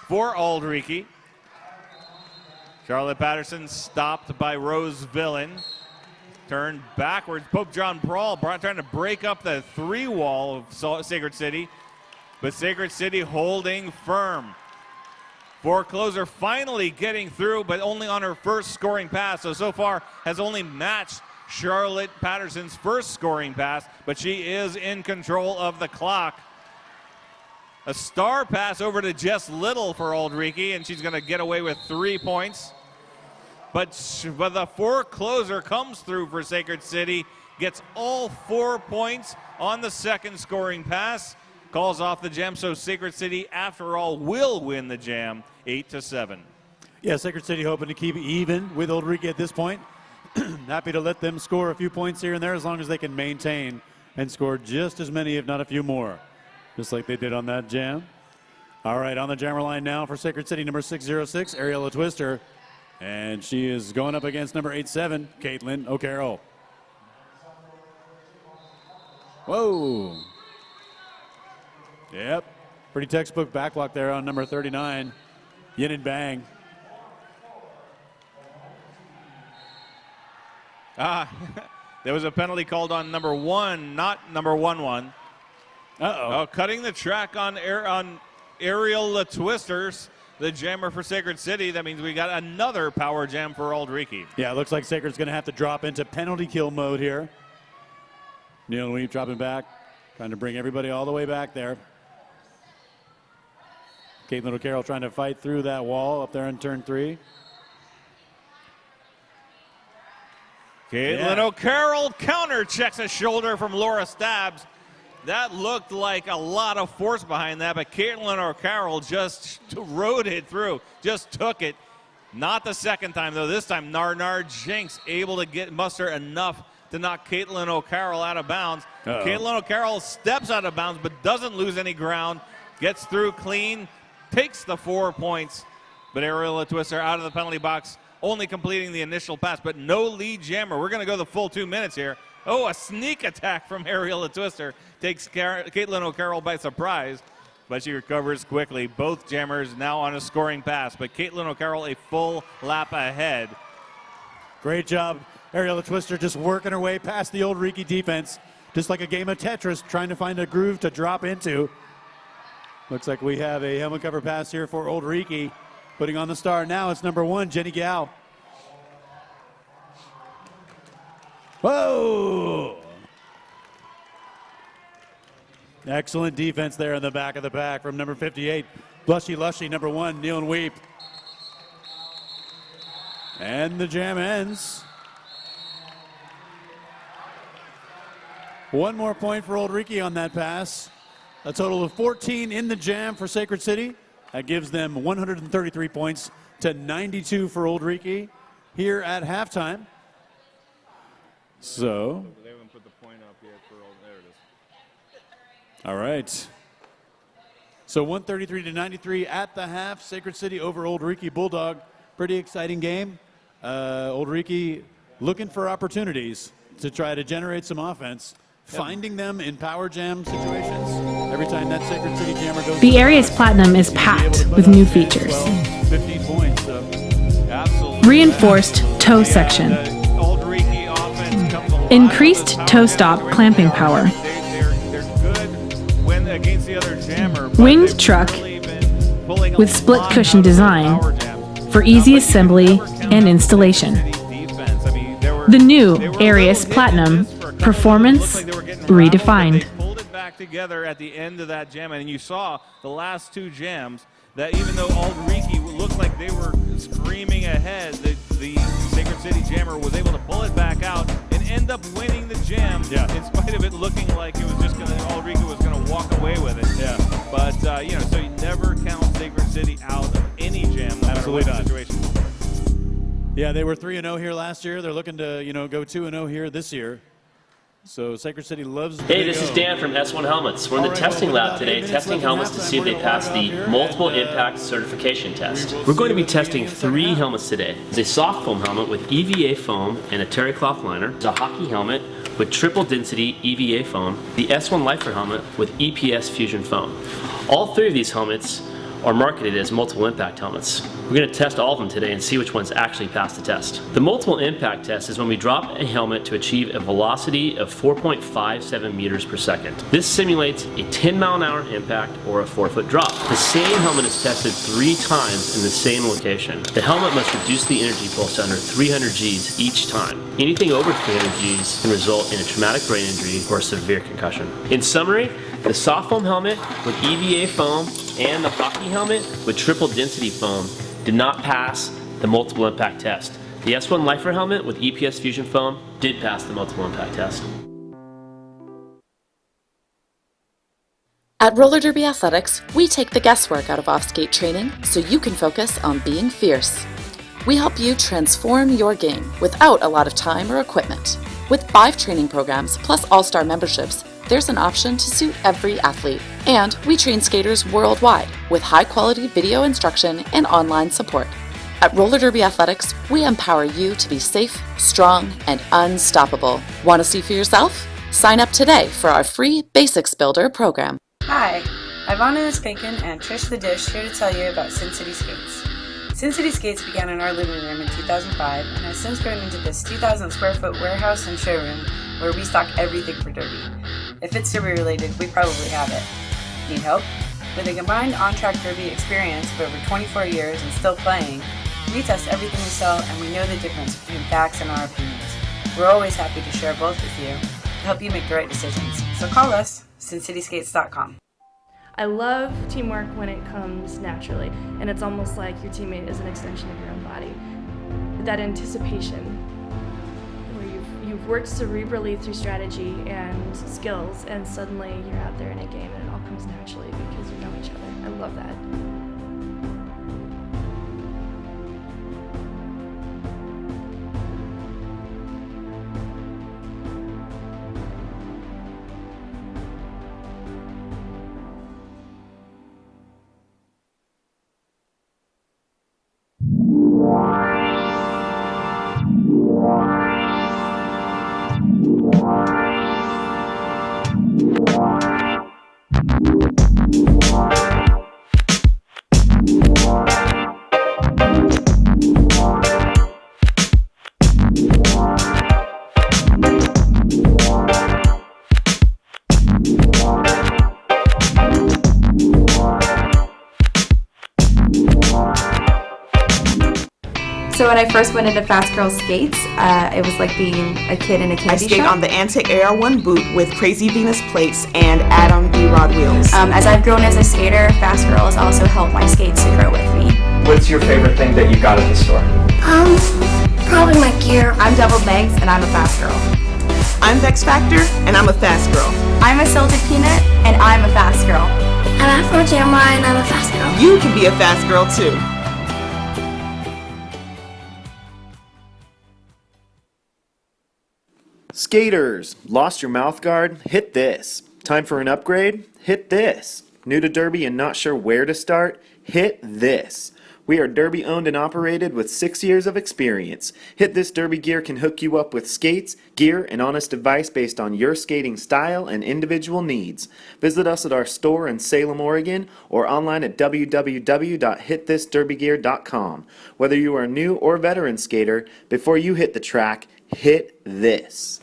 for Auld Reekie. Charlotte Patterson stopped by Rose Villain. Turned backwards. Pope John Brawl trying to break up the 3 wall of Sacred City. But Sacred City holding firm. Forecloser finally getting through, but only on her first scoring pass. So far has only matched Charlotte Patterson's first scoring pass, but she is in control of the clock. A star pass over to Jess Little for Auld Reekie, and she's going to get away with 3 points. But the forecloser comes through for Sacred City, gets all 4 points on the second scoring pass, calls off the jam, so Sacred City, after all, will win the jam 8-7. Yeah, Sacred City hoping to keep even with Auld Reekie at this point. Happy to let them score a few points here and there as long as they can maintain and score just as many, if not a few more, just like they did on that jam. All right, on the jammer line now for Sacred City, number 606, Ariella Twister. And she is going up against number 87, Caitlin O'Carroll. Whoa. Yep. Pretty textbook backblock there on number 39, Yin and Bang. There was a penalty called on number 1, not number 1-1. Uh-oh. Cutting the track on Ariel Twisters, the jammer for Sacred City. That means we got another power jam for Auld Reekie. Yeah, it looks like Sacred's going to have to drop into penalty kill mode here. Neil Weep dropping back, trying to bring everybody all the way back there. Caitlin O'Carroll trying to fight through that wall up there in turn 3. Caitlin O'Carroll counter checks a shoulder from Laura Stabbs. That looked like a lot of force behind that, but Caitlin O'Carroll just rode it through, just took it. Not the second time, though. This time, Narnar Jinx able to muster enough to knock Caitlin O'Carroll out of bounds. Caitlin O'Carroll steps out of bounds, but doesn't lose any ground. Gets through clean, takes the 4 points. But Ariella Twister out of the penalty box, only completing the initial pass, but no lead jammer. We're going to go the full 2 minutes here. Oh, a sneak attack from Ariella Twister takes Caitlin O'Carroll by surprise. but she recovers quickly. Both jammers now on a scoring pass, but Caitlin O'Carroll a full lap ahead. Great job. Ariella Twister just working her way past the Auld Reekie defense, just like a game of Tetris, trying to find a groove to drop into. Looks like we have a helmet cover pass here for Auld Reekie. Putting on the star now, it's number 1, Jenny Gao. Whoa! Excellent defense there in the back of the pack from number 58. Blushy Lushy, number 1, Neil and Weep. And the jam ends. One more point for Auld Reekie on that pass. A total of 14 in the jam for Sacred City. That gives them 133 points to 92 for Auld Reekie here at halftime. So, They haven't put the point up yet for Old. There it is. all right. So 133 to 93 at the half. Sacred City over Auld Reekie Bulldog. Pretty exciting game. Auld Reekie looking for opportunities to try to generate some offense. Finding them in power jam situations. Every time that Sacred City jammer goes. The area's platinum is packed with new features. 15 points. So. Absolutely. Reinforced toe section. Auld Reekie offense comes alive. Increased toe stop clamping power. They're good when against the other jammer. Winged truck with split cushion design for easy assembly and installation. The new Arius Platinum Performance redefined. They pulled it back together at the end of that jam, and you saw the last 2 jams that even though Auld Reekie looked like they were screaming ahead, the Sacred City jammer was able to pull it back out and end up winning the jam in spite of it looking like it was just going to, Auld Reekie was going to walk away with it. Yeah. But, you know, so you never count Sacred City out of any jam, no matter what the situation. Yeah, they were 3-0 here last year. They're looking to, go 2-0 here this year. So Sacred City loves the Hey, this is Dan from S1 Helmets. We're in the testing lab today testing helmets to see if they pass the multiple impact certification test. We're going to be testing 3 helmets today. There's a soft foam helmet with EVA foam and a terry cloth liner. There's a hockey helmet with triple density EVA foam. The S1 Lifer helmet with EPS fusion foam. All 3 of these helmets are marketed as multiple impact helmets. We're going to test all of them today and see which ones actually pass the test. The multiple impact test is when we drop a helmet to achieve a velocity of 4.57 meters per second. This simulates a 10-mile-an-hour impact or a 4-foot drop. The same helmet is tested 3 times in the same location. The helmet must reduce the energy pulse to under 300 Gs each time. Anything over 300 Gs can result in a traumatic brain injury or a severe concussion. In summary, the soft foam helmet with EVA foam and the hockey helmet with triple density foam did not pass the multiple impact test. The S1 Lifer helmet with EPS fusion foam did pass the multiple impact test. At Roller Derby Athletics, we take the guesswork out of off-skate training so you can focus on being fierce. We help you transform your game without a lot of time or equipment. With 5 training programs plus all-star memberships, there's an option to suit every athlete. And we train skaters worldwide with high-quality video instruction and online support. At Roller Derby Athletics, we empower you to be safe, strong, and unstoppable. Want to see for yourself? Sign up today for our free Basics Builder program. Hi, Ivana Spankin and Trish the Dish here to tell you about Sin City Skates. Sin City Skates began in our living room in 2005 and has since grown into this 2,000 square foot warehouse and showroom where we stock everything for Derby. If it's Derby related, we probably have it. Need help? With a combined on-track Derby experience of over 24 years and still playing, we test everything we sell and we know the difference between facts and our opinions. We're always happy to share both with you to help you make the right decisions. So call us, SinCitySkates.com. I love teamwork when it comes naturally, and it's almost like your teammate is an extension of your own body. That anticipation, where you've worked cerebrally through strategy and skills, and suddenly you're out there in a game and it all comes naturally because you know each other. I love that. Wow. So when I first went into Fast Girl Skates, it was like being a kid in a I candy skate shop. on the Antic AR1 boot with Crazy Venus plates and Add-on D-Rod wheels. As I've grown as a skater, Fast Girl has also helped my skates to grow with me. What's your favorite thing that you got at the store? Probably my gear. I'm Doubled Megs, and I'm a Fast Girl. I'm Vex Factor, and I'm a Fast Girl. I'm a Salted Peanut, and I'm a Fast Girl. I'm Afro Jamroy and I'm a fast girl. You can be a Fast Girl too. Skaters, lost your mouth guard? Hit this. Time for an upgrade? Hit this. New to Derby and not sure where to start? Hit this. We are Derby owned and operated with 6 years of experience. Hit This Derby Gear can hook you up with skates, gear, and honest advice based on your skating style and individual needs. Visit us at our store in Salem, Oregon, or online at www.hitthisderbygear.com. Whether you are a new or veteran skater, before you hit the track, hit this.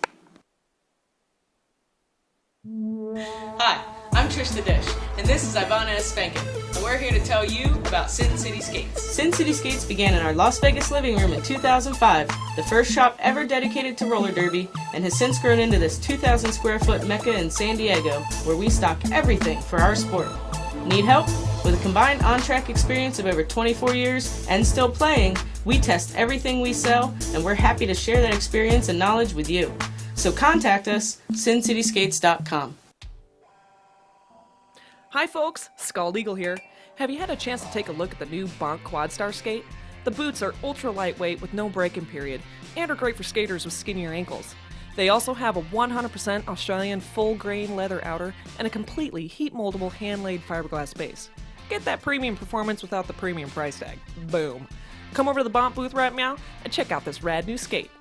Hi, I'm Trish the Dish, and this is Ivana S. Spankin, and we're here to tell you about Sin City Skates. Sin City Skates began in our Las Vegas living room in 2005, the first shop ever dedicated to roller derby, and has since grown into this 2,000 square foot mecca in San Diego, where we stock everything for our sport. Need help? With a combined on-track experience of over 24 years and still playing, we test everything we sell, and we're happy to share that experience and knowledge with you. So contact us, sincityskates.com. Hi folks, Scald Eagle here. Have you had a chance to take a look at the new Bonk Quadstar skate? The boots are ultra lightweight with no break-in period and are great for skaters with skinnier ankles. They also have a 100% Australian full-grain leather outer and a completely heat-moldable hand-laid fiberglass base. Get that premium performance without the premium price tag. Boom. Come over to the Bonk booth right now and check out this rad new skate.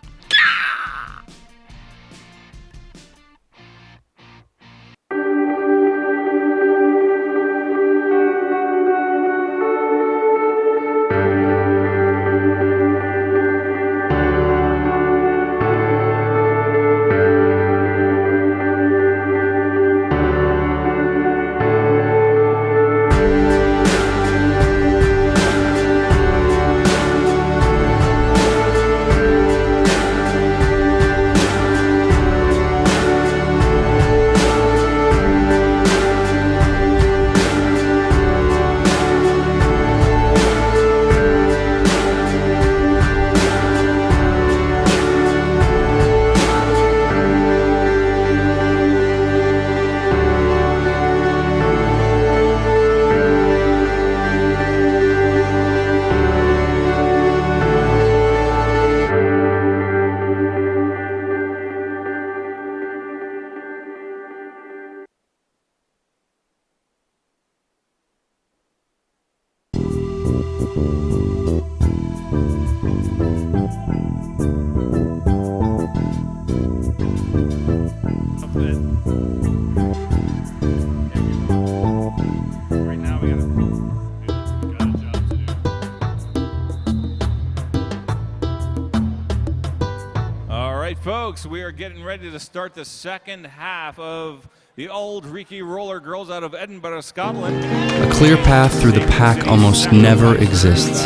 Folks, we are getting ready to start the second half of the Auld Reekie Roller Girls out of Edinburgh, Scotland. A clear path through the pack almost never exists.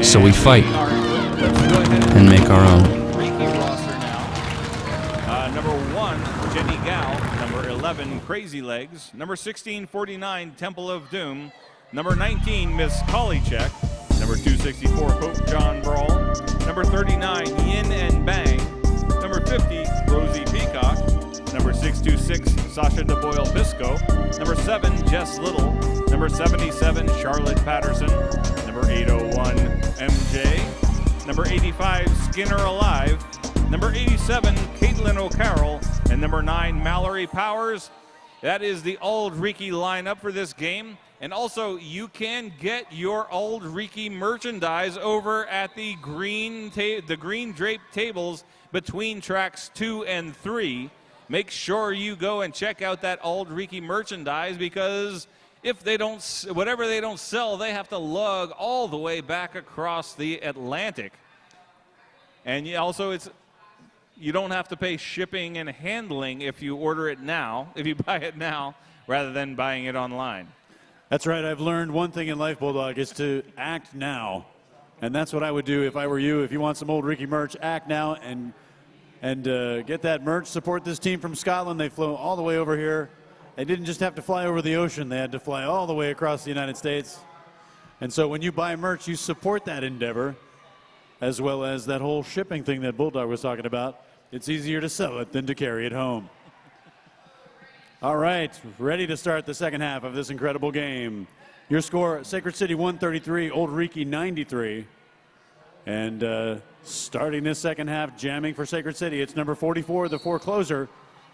So we fight and make our own. Number 1, Jenny Gow. Number 11, Crazy Legs. Number 16, 49, Temple of Doom. Number 19, Miss Kolicek. Number 264, Pope John Brawl. Number 39, Yin and Bang. Number 50, Rosie Peacock. Number 626, Sasha DeBoyle Bisco. Number 7, Jess Little. Number 77, Charlotte Patterson. Number 801, MJ. Number 85, Skinner Alive. Number 87, Caitlin O'Carroll. And number 9, Mallory Powers. That is the Auld Reekie lineup for this game. And also, you can get your Auld Reekie merchandise over at the green draped tables between tracks 2 and 3. Make sure you go and check out that Auld Reekie merchandise, because if they don't, whatever they don't sell, they have to lug all the way back across the Atlantic. And also, you don't have to pay shipping and handling if you order it now, if you buy it now, rather than buying it online. That's right. I've learned one thing in life, Bulldog, is to act now. And that's what I would do if I were you. If you want some Auld Reekie merch, act now and get that merch. Support this team from Scotland. They flew all the way over here. They didn't just have to fly over the ocean. They had to fly all the way across the United States. And so when you buy merch, you support that endeavor, as well as that whole shipping thing that Bulldog was talking about. It's easier to sell it than to carry it home. All right, ready to start the second half of this incredible game. Your score, Sacred City 133, Auld Reekie 93. And starting this second half, jamming for Sacred City, it's number 44, the forecloser,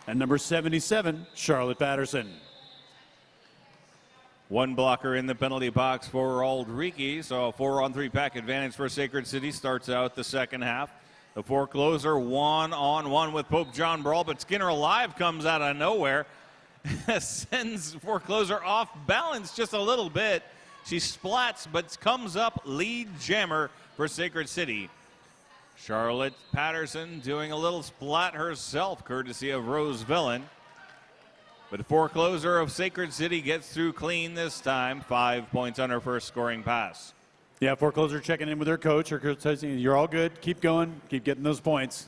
and number 77, Charlotte Patterson. One blocker in the penalty box for Auld Reekie, so a 4-on-3 pack advantage for Sacred City starts out the second half. The forecloser one-on-one with Pope John Brawl, but Skinner Alive comes out of nowhere. Sends forecloser off balance just a little bit. She splats, but comes up lead jammer for Sacred City. Charlotte Patterson doing a little splat herself, courtesy of Rose Villain. But the forecloser of Sacred City gets through clean this time. 5 points on her first scoring pass. Yeah, forecloser checking in with her coach. Her coach says, you're all good. Keep going. Keep getting those points.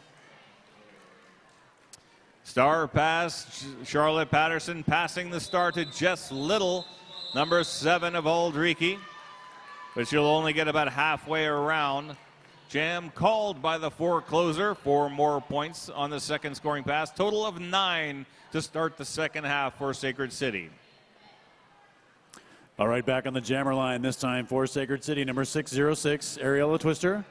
Star pass, Charlotte Patterson passing the star to Jess Little, number 7 of Auld Reekie. But she'll only get about halfway around. Jam called by the forecloser. 4 more points on the second scoring pass. Total of 9 to start the second half for Sacred City. All right, back on the jammer line this time for Sacred City, number 606, Ariella Twister.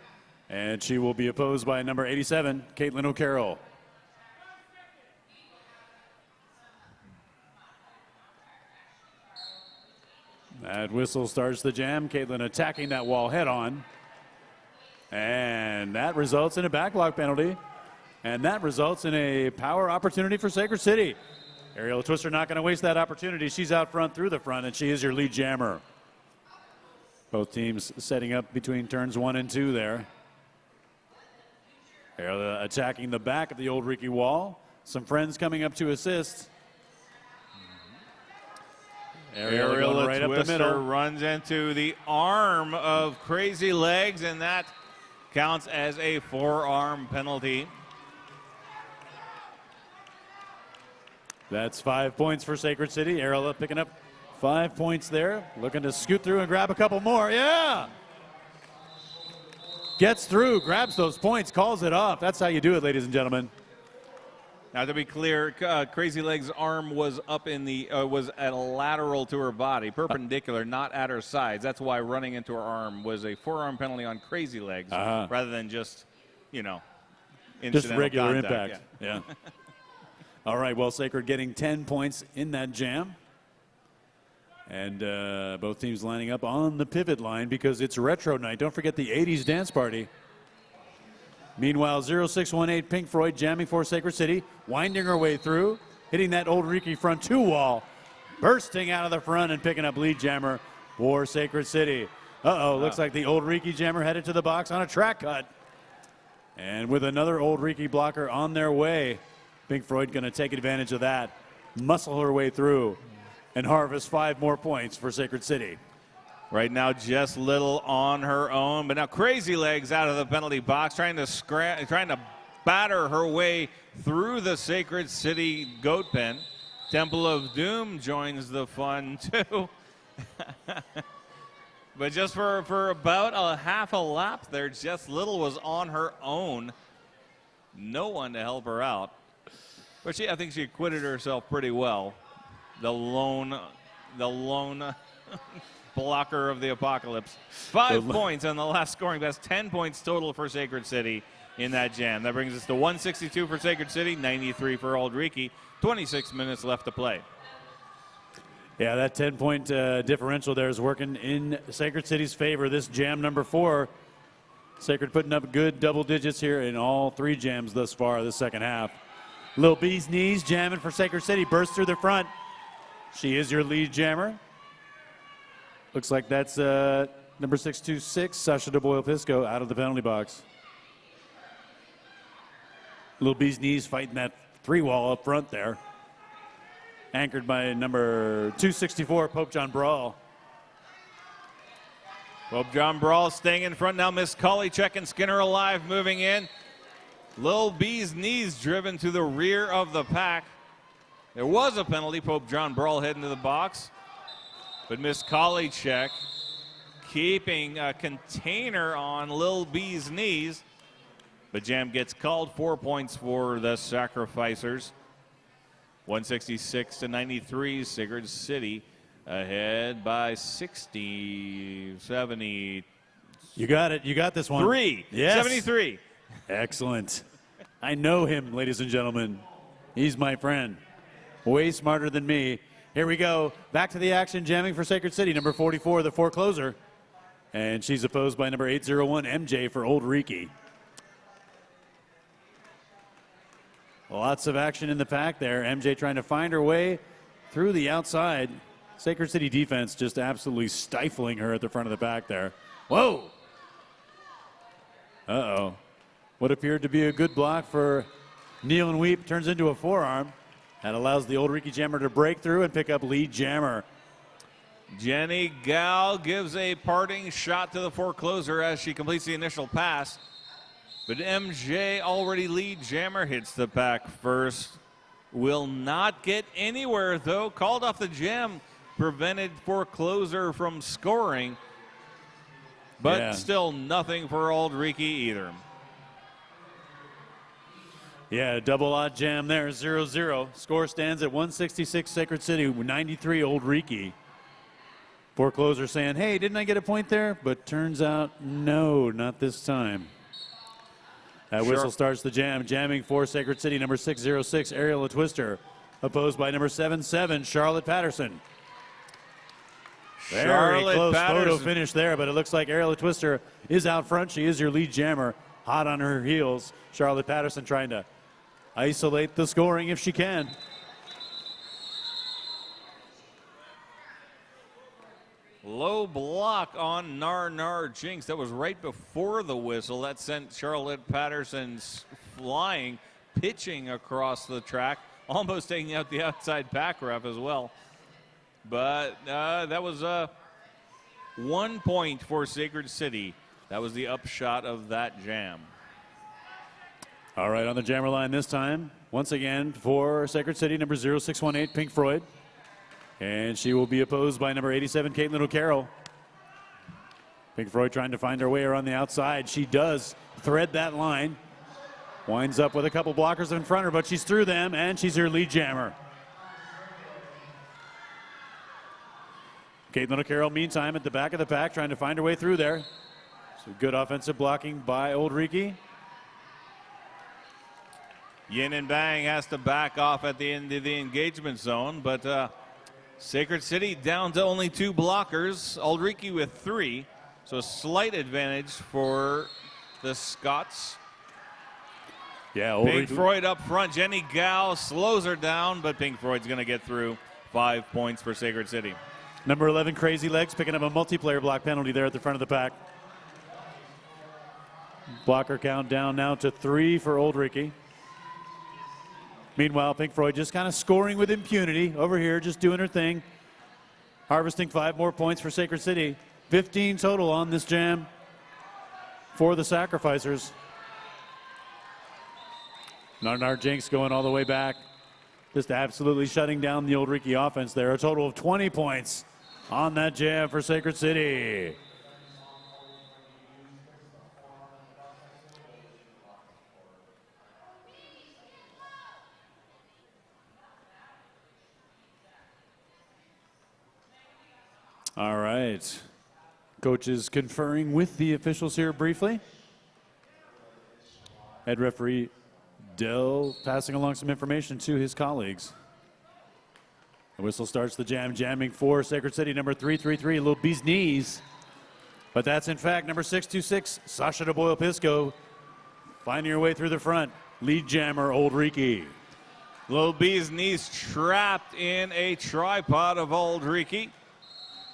And she will be opposed by number 87, Caitlin O'Carroll. That whistle starts the jam. Caitlin attacking that wall head on. And that results in a backlog penalty. And that results in a power opportunity for Sacred City. Ariella Twister not going to waste that opportunity. She's out front through the front, and she is your lead jammer. Both teams setting up between turns 1 and 2 there. Ariella attacking the back of the Auld Reekie wall. Some friends coming up to assist. Ariella right Twister up the middle. runs into the arm of Crazy Legs, and that counts as a forearm penalty. That's 5 points for Sacred City. Ariella picking up 5 points there. Looking to scoot through and grab a couple more. Yeah! Gets through, grabs those points, calls it off. That's how you do it, ladies and gentlemen. Now, to be clear, Crazy Legs' arm was up in the was at a lateral to her body, perpendicular, not at her sides. That's why running into her arm was a forearm penalty on Crazy Legs, rather than just, Just regular contact. impact. Yeah. All right, well, Sacred getting 10 points in that jam. And both teams lining up on the pivot line because it's retro night. Don't forget the 80s dance party. Meanwhile, 0618 Pink Floyd jamming for Sacred City, winding her way through, hitting that Auld Reekie front 2 wall, bursting out of the front and picking up lead jammer for Sacred City. Looks like the Auld Reekie jammer headed to the box on a track cut. And with another Auld Reekie blocker on their way, Pink Floyd going to take advantage of that, muscle her way through, and harvest 5 more points for Sacred City. Right now, Jess Little on her own, but now Crazy Legs out of the penalty box, trying to batter her way through the Sacred City goat pen. Temple of Doom joins the fun too. But just for about a half a lap there, Jess Little was on her own. No one to help her out. But I think she acquitted herself pretty well. The lone blocker of the apocalypse. 5 points on the last scoring. That's 10 points total for Sacred City in that jam. That brings us to 162 for Sacred City, 93 for Auld Reekie. 26 minutes left to play. Yeah, that 10-point differential there is working in Sacred City's favor. This jam number 4, Sacred putting up good double digits here in all 3 jams thus far this second half. Lil B's Knees jamming for Sacred City, bursts through the front. She is your lead jammer. Looks like that's number 626, Sasha DeBoyle-Pisco, out of the penalty box. Lil B's Knees fighting that 3-wall up front there. Anchored by number 264, Pope John Brawl. Pope John Brawl staying in front now. Miss Colley checking Skinner alive, moving in. Lil B's knees driven to the rear of the pack. There was a penalty. Pope John Brawl heading to the box. But Miss Colley check keeping a container on Lil B's knees. But jam gets called. 4 points for the Sacrificers. 166-93. Sacred City ahead by 60, 70. You got it. You got this one. 3. Yes. 73. Excellent. I know him, ladies and gentlemen. He's my friend. Way smarter than me. Here we go. Back to the action, jamming for Sacred City. Number 44, the forecloser. And she's opposed by number 801, MJ for Auld Reekie. Lots of action in the pack there. MJ trying to find her way through the outside. Sacred City defense just absolutely stifling her at the front of the pack there. Whoa! Uh-oh. What appeared to be a good block for Kneel and Weep turns into a forearm. That allows the Auld Reekie jammer to break through and pick up lead jammer. Jenny Gal gives a parting shot to the forecloser as she completes the initial pass. But MJ, already lead jammer, hits the pack first. Will not get anywhere, though. Called off the jam, prevented forecloser from scoring. But still nothing for Auld Reekie either. Yeah, double odd jam there, 0-0. Score stands at 166 Sacred City, 93 Auld Reekie. Forecloser saying, hey, didn't I get a point there? But turns out, no, not this time. That whistle starts the jam. Jamming for Sacred City, number 606, Ariel Twister. Opposed by number 77, Charlotte Patterson. Very close photo finish there, but it looks like Ariel Twister is out front. She is your lead jammer, hot on her heels. Charlotte Patterson trying to isolate the scoring if she can. Low block on Nar Jinx. That was right before the whistle. That sent Charlotte Patterson flying, pitching across the track, almost taking out the outside pack ref as well. But that was 1 point for Sacred City. That was the upshot of that jam. All right, on the jammer line this time, once again for Sacred City, number 0618, Pink Floyd. And she will be opposed by number 87, Caitlin O'Carroll. Pink Floyd trying to find her way around the outside. She does thread that line. Winds up with a couple blockers in front of her, but she's through them, and she's her lead jammer. Caitlin O'Carroll, meantime, at the back of the pack, trying to find her way through there. So good offensive blocking by Auld Reekie. Yin and Bang has to back off at the end of the engagement zone, but Sacred City down to only 2 blockers. Auld Reekie with 3, so a slight advantage for the Scots. Yeah, Pink Floyd up front. Jenny Gal slows her down, but Pink Floyd's going to get through. 5 points for Sacred City. Number 11, Crazy Legs, picking up a multiplayer block penalty there at the front of the pack. Blocker count down now to 3 for Auld Reekie. Meanwhile, Pink Floyd just kind of scoring with impunity over here, just doing her thing. Harvesting 5 more points for Sacred City. 15 total on this jam for the Sacrificers. Nar Jinx going all the way back. Just absolutely shutting down the Auld Reekie offense there. A total of 20 points on that jam for Sacred City. All right. Coaches conferring with the officials here briefly. Head referee Dell passing along some information to his colleagues. The whistle starts the jam, jamming for Sacred City, number 333, Lil B's knees. But that's in fact number 626, Sasha DeBoyle Pisco, finding her way through the front. Lead jammer, Auld Reekie. Lil B's knees trapped in a tripod of Auld Reekie.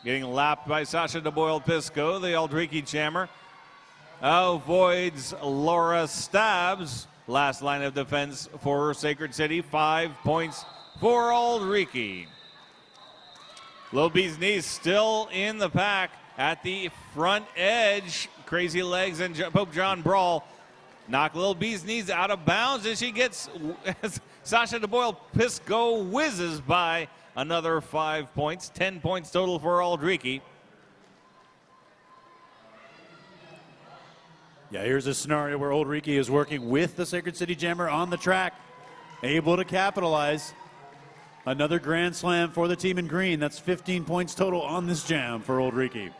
Getting lapped by Sasha DeBoyle Pisco, the Auld Reekie jammer. Avoids Laura Stabs. Last line of defense for Sacred City. 5 points for Auld Reekie. Lil B's knees still in the pack. at the front edge. Crazy Legs and Pope John Brawl knock Lil B's knees out of bounds, and she gets, Sasha DeBoyle-Pisco whizzes by another 5 points. 10 points total for Auld Reekie. Yeah, here's a scenario where Auld Reekie is working with the Sacred City Jammer on the track, able to capitalize. Another grand slam for the team in green. That's 15 points total on this jam for Auld Reekie.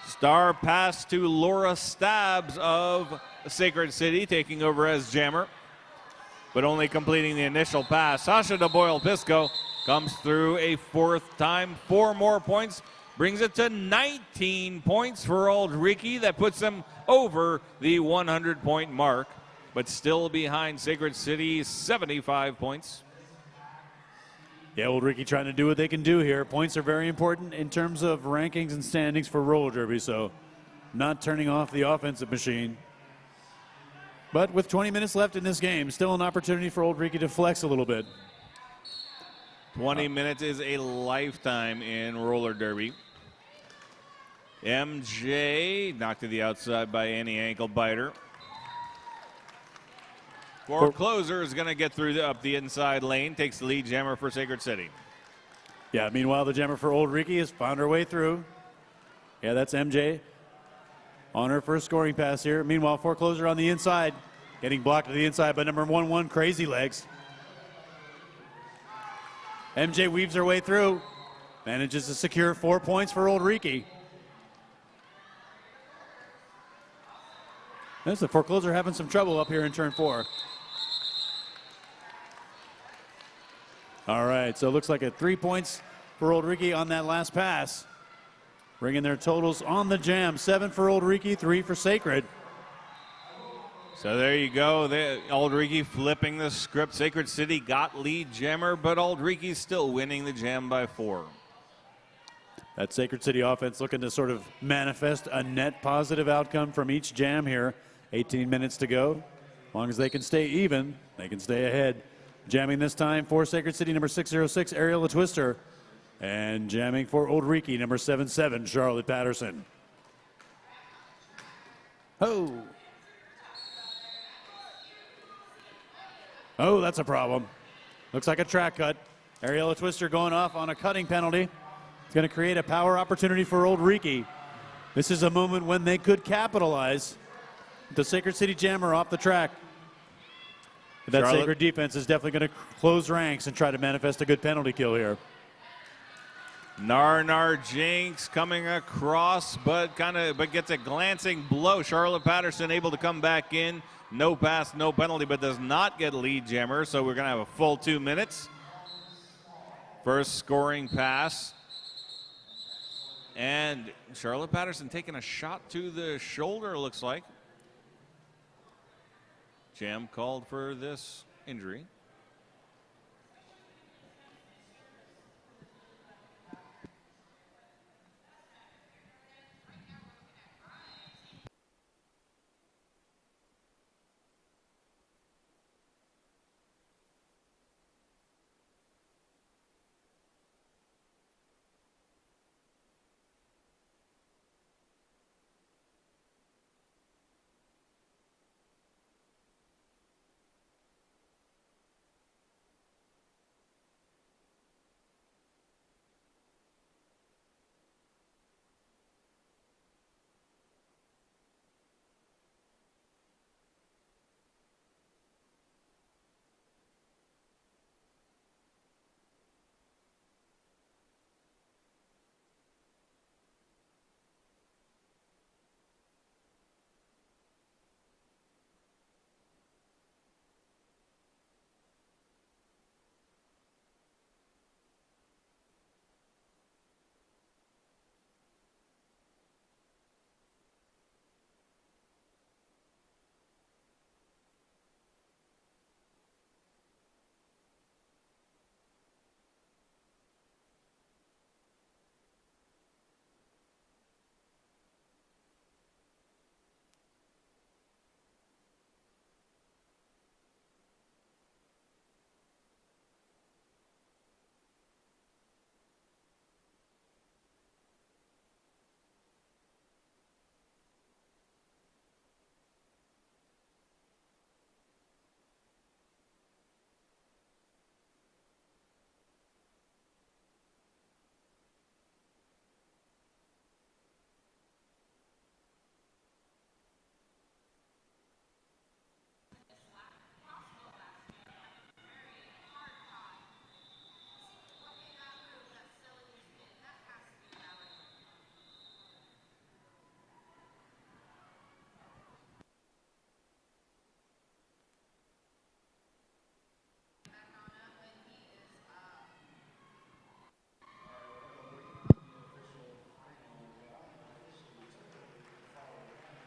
Star pass to Laura Stabs of Sacred City, taking over as jammer, but only completing the initial pass. Sasha DeBoyle-Pisco comes through a fourth time. 4 more points brings it to 19 points for Auld Reekie. That puts them over the 100-point mark, but still behind Sacred City, 75 points. Yeah, Auld Reekie trying to do what they can do here. Points are very important in terms of rankings and standings for roller derby, so not turning off the offensive machine. But with 20 minutes left in this game, still an opportunity for Auld Reekie to flex a little bit. 20 minutes is a lifetime in roller derby. MJ knocked to the outside by Annie Ankle Biter. Forecloser is going to get through up the inside lane, takes the lead jammer for Sacred City. Yeah, meanwhile, the jammer for Auld Reekie has found her way through. Yeah, that's MJ on her first scoring pass here. Meanwhile, Forecloser on the inside, getting blocked to the inside by number 11, Crazy Legs. MJ weaves her way through, manages to secure 4 points for Auld Reekie. That's the Forecloser having some trouble up here in turn 4. All right, so it looks like 3 points for Auld Reekie on that last pass. Bringing their totals on the jam. 7 for Auld Reekie, 3 for Sacred. So there you go. Auld Reekie flipping the script. Sacred City got lead jammer, but Auld Reekie still winning the jam by 4. That Sacred City offense looking to sort of manifest a net positive outcome from each jam here. 18 minutes to go. As long as they can stay even, they can stay ahead. Jamming this time for Sacred City, number 606, Ariel Twister. And jamming for Auld Reekie, number 77, Charlotte Patterson. Oh. Oh, that's a problem. Looks like a track cut. Ariel Twister going off on a cutting penalty. It's going to create a power opportunity for Auld Reekie. This is a moment when they could capitalize. The Sacred City Jammer off the track. That Charlotte. Sacred defense is definitely going to close ranks and try to manifest a good penalty kill here. Nar Jinx coming across, but gets a glancing blow. Charlotte Patterson able to come back in. No pass, no penalty, but does not get lead jammer. So we're going to have a full 2 minutes. First scoring pass. And Charlotte Patterson taking a shot to the shoulder, looks like. Jam called for this injury.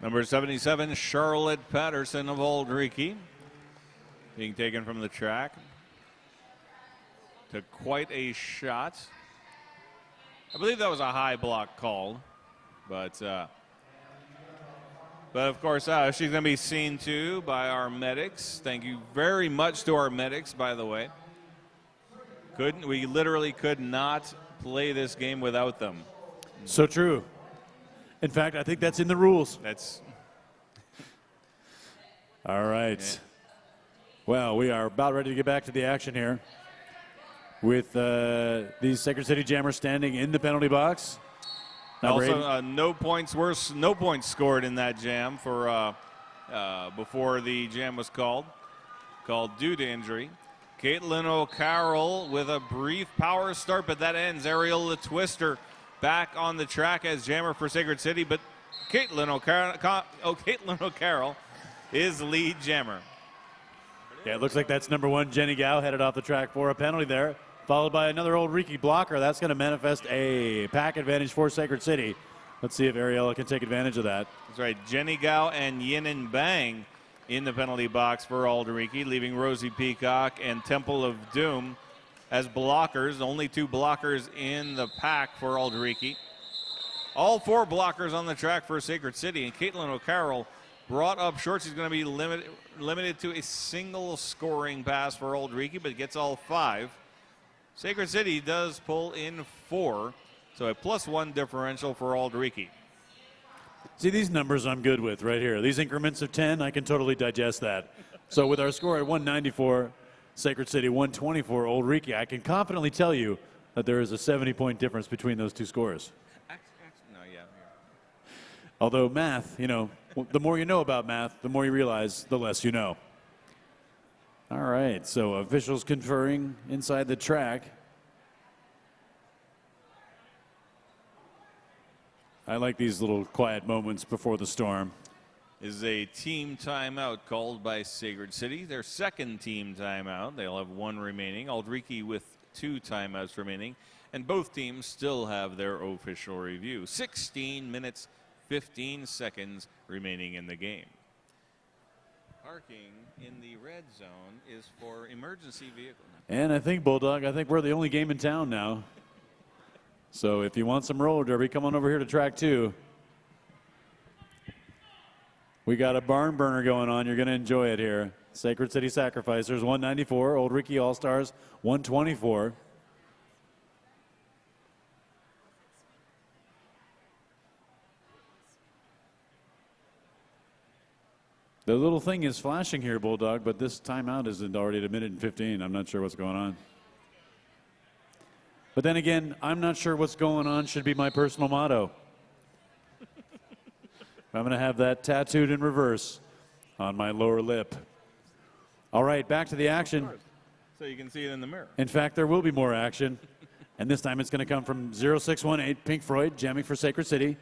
Number 77, Charlotte Patterson of Auld Reekie, being taken from the track. Took quite a shot. I believe that was a high block called, but of course she's going to be seen to by our medics. Thank you very much to our medics, by the way. We literally could not play this game without them. So true. In fact, I think that's in the rules. That's all right. Yeah. Well, we are about ready to get back to the action here with these Sacred City Jammers standing in the penalty box. Also, no points scored in that jam for before the jam was called due to injury. Caitlin O'Carroll with a brief power start, but that ends. Ariel the Twister back on the track as jammer for Sacred City, but Caitlin O'Carroll is lead jammer. Yeah, it looks like that's number 1, Jenny Gao, headed off the track for a penalty there, followed by another Auld Reekie blocker. That's going to manifest a pack advantage for Sacred City. Let's see if Ariella can take advantage of that. That's right. Jenny Gao and Yin and Bang in the penalty box for Auld Reekie, leaving Rosie Peacock and Temple of Doom as blockers. Only 2 blockers in the pack for Auld Reekie. All 4 blockers on the track for Sacred City, and Caitlin O'Carroll brought up short. She's going to be limited to a single scoring pass for Auld Reekie, but gets all 5. Sacred City does pull in 4, so a +1 differential for Auld Reekie. See, these numbers I'm good with right here. These increments of 10, I can totally digest that. So with our score at 194, Sacred City 124, Auld Reekie, I can confidently tell you that there is a 70-point difference between those 2 scores. Although math, the more you know about math, the more you realize, the less you know. All right, so officials conferring inside the track. I like these little quiet moments before the storm. Is a team timeout called by Sacred City, their second team timeout. They'll have 1 remaining. Auld Reekie with 2 timeouts remaining, and both teams still have their official review. 16 minutes, 15 seconds remaining in the game. Parking in the red zone is for emergency vehicle. And I think, Bulldog, we're the only game in town now. So if you want some roller derby, come on over here to track 2. We got a barn burner going on. You're going to enjoy it here. Sacred City Sacrificers, 194. Auld Reekie All-Stars, 124. The little thing is flashing here, Bulldog, but this timeout is already at 1:15. I'm not sure what's going on. But then again, I'm not sure what's going on should be my personal motto. I'm going to have that tattooed in reverse on my lower lip. All right, back to the action. So you can see it in the mirror. In fact, there will be more action. And this time it's going to come from 0618 Pink Floyd, jamming for Sacred City.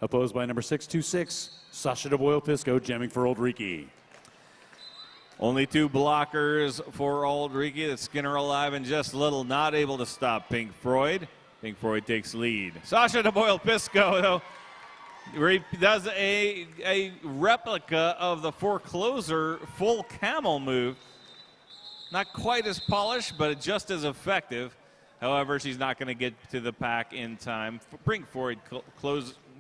Opposed by number 626, Sasha DeBoyle-Pisco, jamming for Auld Reekie. Only 2 blockers for Auld Reekie. That's Skinner alive and just little, not able to stop Pink Floyd. Pink Floyd takes lead. Sasha DeBoyle-Pisco, though, does a replica of the forecloser full camel move. Not quite as polished, but just as effective. However, she's not going to get to the pack in time. Pink Floyd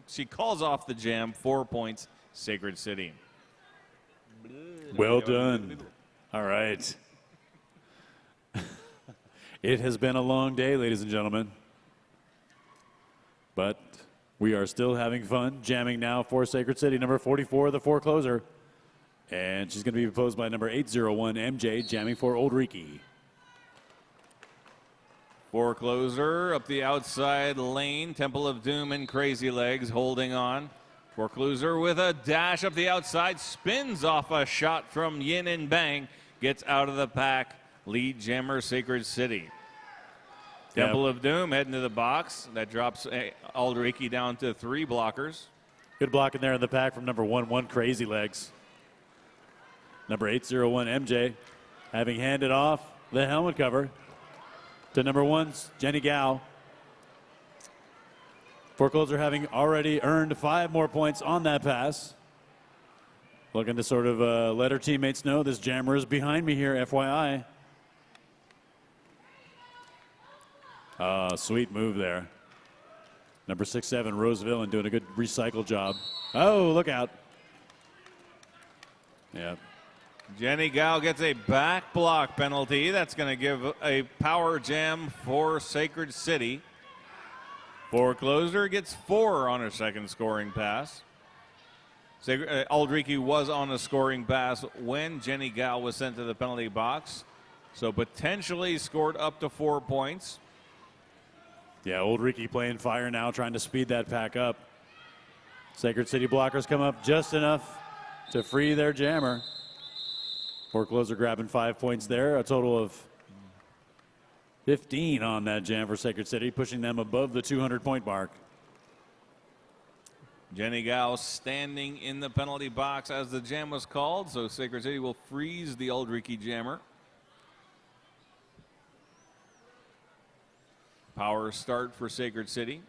she calls off the jam. 4 points, Sacred City. Well done. All right. It has been a long day, ladies and gentlemen. But we are still having fun. Jamming now for Sacred City, number 44, the forecloser. And she's going to be opposed by number 801, MJ, jamming for Auld Reekie. Forecloser up the outside lane. Temple of Doom and Crazy Legs holding on. Forecloser with a dash up the outside. Spins off a shot from Yin and Bang. Gets out of the pack. Lead jammer Sacred City. Temple of Doom heading to the box. That drops Auld Reekie down to 3 blockers. Good block in there in the pack from number 11, Crazy Legs. Number 801, MJ, having handed off the helmet cover to number 1, Jenny Gao. Forecloser having already earned 5 more points on that pass. Looking to sort of let her teammates know this jammer is behind me here, FYI. Sweet move there. Number 6-7, Rose Villain, doing a good recycle job. Oh, look out. Yeah. Jenny Gao gets a back block penalty. That's going to give a power jam for Sacred City. Forecloser gets 4 on her second scoring pass. Auld Reekie was on a scoring pass when Jenny Gao was sent to the penalty box. So potentially scored up to 4 points. Yeah, Auld Reekie playing fire now, trying to speed that pack up. Sacred City blockers come up just enough to free their jammer. Forecloser grabbing 5 points there, a total of 15 on that jam for Sacred City, pushing them above the 200-point mark. Jenny Gao standing in the penalty box as the jam was called, so Sacred City will freeze the Auld Reekie jammer. Power start for Sacred City.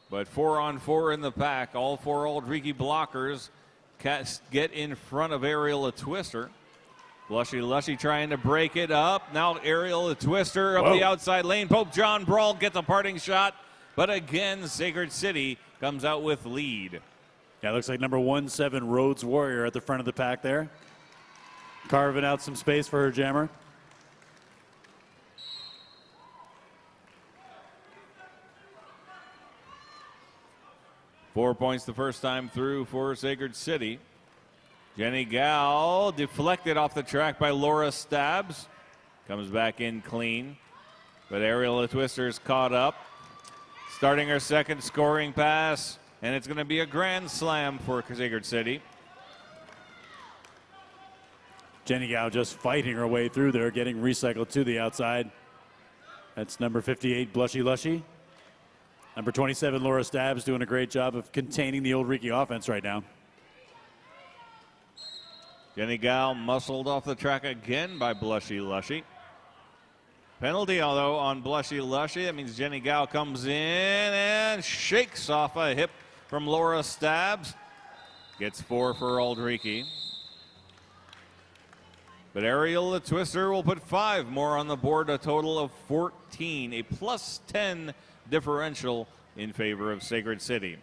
But 4-on-4 in the pack. All 4 Auld Reekie blockers get in front of Ariel a Twister. Lushy trying to break it up. Now Ariel a Twister up the outside lane. Pope John Brawl gets a parting shot. But again, Sacred City comes out with lead. Yeah, looks like number 1-7 Rhodes Warrior at the front of the pack there. Carving out some space for her jammer. Four points the first time through for Sacred City. Jenny Gao deflected off the track by Laura Stabs. Comes back in clean. But Ariel Twister's caught up. Starting her second scoring pass. And it's going to be a grand slam for Sacred City. Jenny Gao just fighting her way through there, getting recycled to the outside. That's number 58, Blushy Lushy. Number 27, Laura Stabs, doing a great job of containing the Auld Reekie offense right now. Jenny Gao muscled off the track again by Blushy Lushy. Penalty, although, on Blushy Lushy. That means Jenny Gao comes in and shakes off a hip from Laura Stabs. Gets 4 for Auld Reekie. But Ariel the Twister will put 5 more on the board, a total of 14, a plus 10 differential in favor of Sacred City.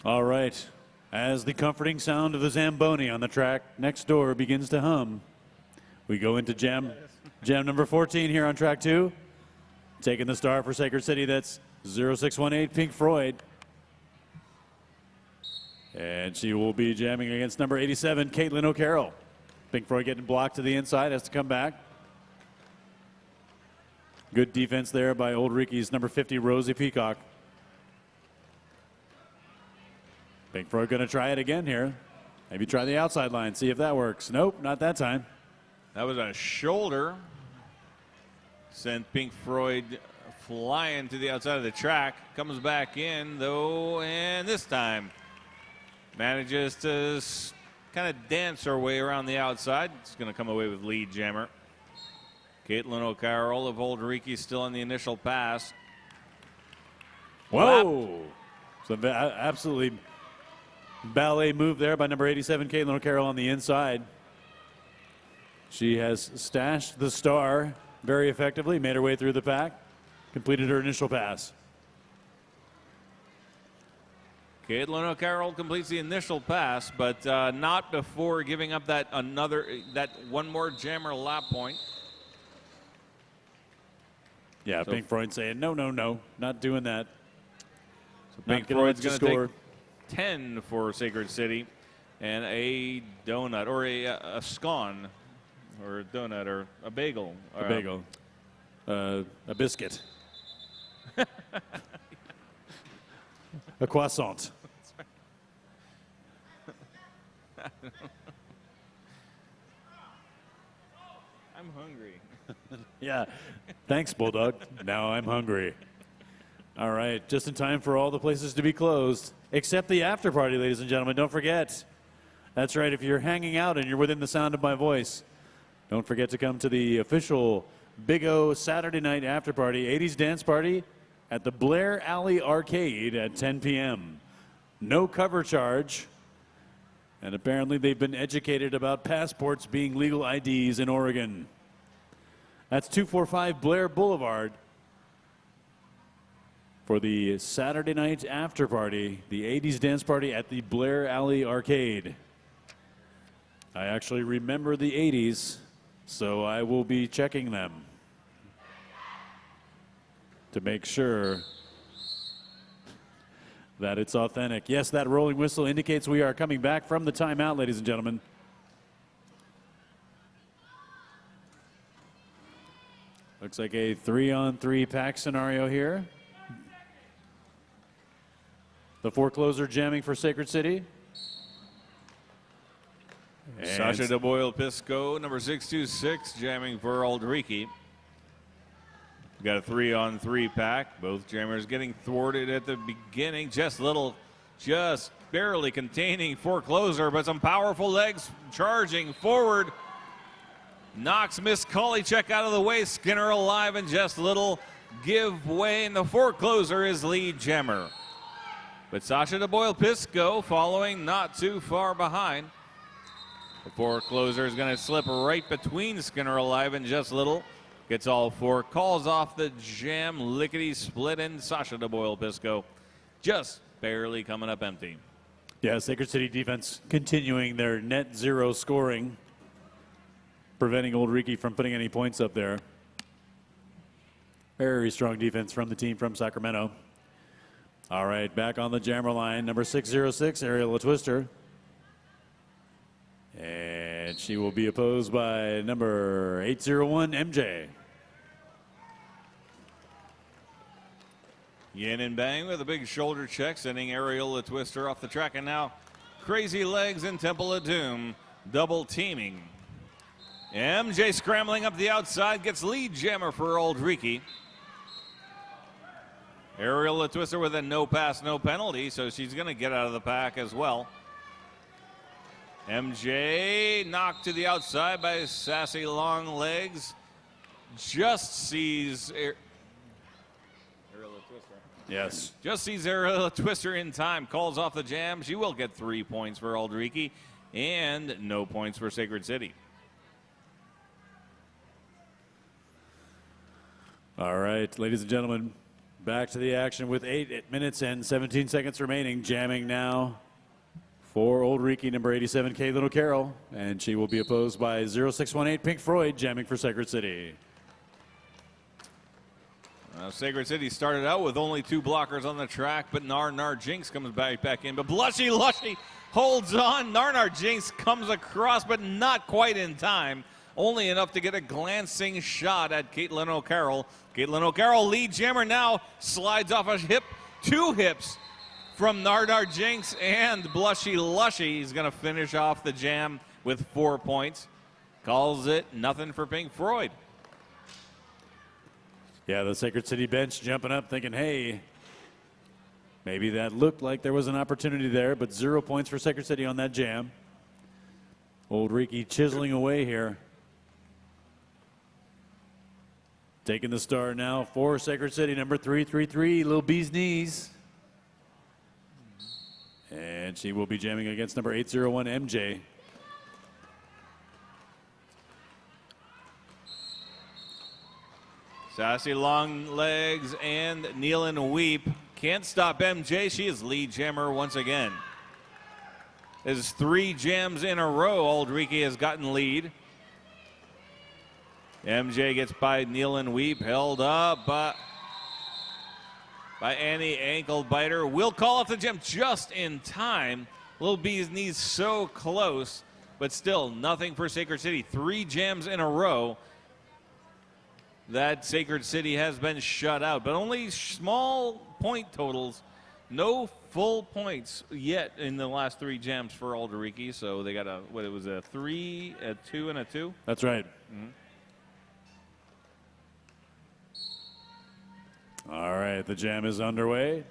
All right. As the comforting sound of the Zamboni on the track next door begins to hum, we go into jam number 14 here on track 2. Taking the start for Sacred City, that's 0618 Pink Floyd. And she will be jamming against number 87, Caitlin O'Carroll. Pink Floyd getting blocked to the inside, has to come back. Good defense there by Auld Reekie's number 50, Rosie Peacock. Pink Floyd going to try it again here. Maybe try the outside line, see if that works. Nope, not that time. That was a shoulder. Sent Pink Floyd flying to the outside of the track. Comes back in, though, and this time manages to kind of dance her way around the outside. It's going to come away with lead jammer. Caitlin O'Carroll of Auld Reekie still on the initial pass. Whoa! So absolutely ballet move there by number 87, Caitlin O'Carroll on the inside. She has stashed the star very effectively, made her way through the pack, completed her initial pass. Caitlin O'Carroll completes the initial pass, but not before giving up that one more jammer lap point. Yeah, so Pink Floyd saying, no, not doing that. So Pink Floyd's going to take 10 for Sacred City and a donut or a scone or a donut or a bagel. A bagel. A biscuit. A croissant. I'm hungry. Yeah. Thanks, Bulldog. Now I'm hungry. All right. Just in time for all the places to be closed, except the after party, ladies and gentlemen. Don't forget, That's right. If you're hanging out and you're within the sound of my voice, don't forget to come to the official Big O Saturday night after party, 80s dance party at the Blair Alley Arcade at 10 p.m. No cover charge. And apparently they've been educated about passports being legal IDs in Oregon. That's 245 Blair Boulevard for the Saturday night after party, the 80s dance party at the Blair Alley Arcade. I actually remember the 80s, so I will be checking them to make sure that it's authentic. Yes, that rolling whistle indicates we are coming back from the timeout, ladies and gentlemen. Looks like a 3-on-3 pack scenario here. The forecloser jamming for Sacred City. And Sasha DeBoyle-Pisco, number 626, jamming for Auld Reekie. We got a 3-on-3 pack. Both jammers getting thwarted at the beginning. Just barely containing forecloser, but some powerful legs charging forward. Knocks Miss Kolicek out of the way. Skinner alive and just little give way, and the forecloser is lead jammer. But Sasha DeBoyle-Pisco following not too far behind. The forecloser is going to slip right between Skinner alive and just little. Gets all four, calls off the jam, lickety split, and Sasha DeBoyle-Pisco just barely coming up empty. yeah, Sacred City defense continuing their net zero scoring, preventing Auld Reekie from putting any points up there. Very strong defense from the team from Sacramento. All right, back on the jammer line, number 606, Ariella Twister. And she will be opposed by number 801, MJ. Yin and Bang with a big shoulder check, sending Ariella Twister off the track. And now Crazy Legs and Temple of Doom double teaming. MJ scrambling up the outside, gets lead jammer for Auld Reekie. Ariella Twister with a no pass, no penalty, so she's going to get out of the pack as well. MJ knocked to the outside by Sassy Long Legs. Just sees Ariella Twister. Yes. Just sees Ariella Twister in time. Calls off the jam. She will get 3 points for Auld Reekie and no points for Sacred City. All right, ladies and gentlemen, back to the action with 8 minutes and 17 seconds remaining. Jamming now for Auld Reekie, number 87, Caitlin O'Carroll, and she will be opposed by 0618 Pink Floyd, jamming for Sacred City. Sacred City started out with only 2 blockers on the track, but Nar Jinx comes back in. But Blushy Lushy holds on. Nar Jinx comes across, but not quite in time. Only enough to get a glancing shot at Caitlin O'Carroll. Caitlin O'Carroll, lead jammer now, slides off a hip, 2 hips from Nar Jinx, and Blushy Lushy is going to finish off the jam with 4 points. Calls it nothing for Pink Floyd. Yeah, the Sacred City bench jumping up thinking, hey, maybe that looked like there was an opportunity there, but 0 points for Sacred City on that jam. Auld Reekie chiseling away here. Taking the star now for Sacred City, number 333, Lil Bee's Knees. And she will be jamming against number 801, MJ. Sassy Long Legs and Kneel and Weep can't stop MJ. She is lead jammer once again. This is 3 jams in a row. Auld Reekie has gotten lead. MJ gets by Kneel and Weep, held up by Annie Ankle Biter. Will call off the jam just in time. Lil Bee's Knees so close, but still nothing for Sacred City. 3 jams in a row that Sacred City has been shut out, but only small point totals. No full points yet in the last 3 jams for Auld Reekie. So they got a 3, a 2, and a 2. That's right. Mm-hmm. All right, the jam is underway.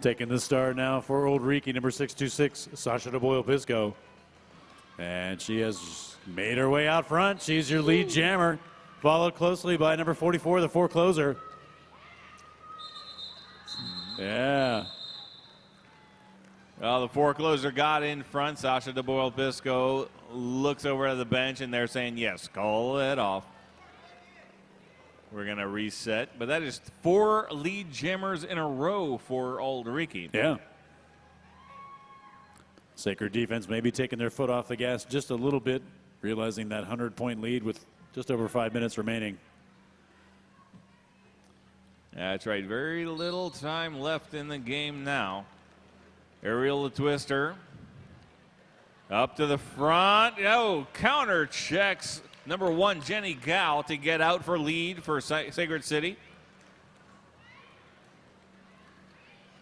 Taking the star now for Auld Reekie, number 626, Sasha DeBoyle-Pisco. And she has made her way out front. She's your lead jammer, followed closely by number 44, the forecloser. Yeah. Well, the forecloser got in front. Sasha DeBoyle-Pisco looks over at the bench, and they're saying, yes, call it off. We're going to reset. But that is 4 lead jammers in a row for Auld Reekie. Yeah. Sacred defense maybe taking their foot off the gas just a little bit, realizing that 100-point lead with just over 5 minutes remaining. That's right. Very little time left in the game now. Aerial the twister. Up to the front. Oh, counter checks number 1, Jenny Gow, to get out for lead for Sacred City.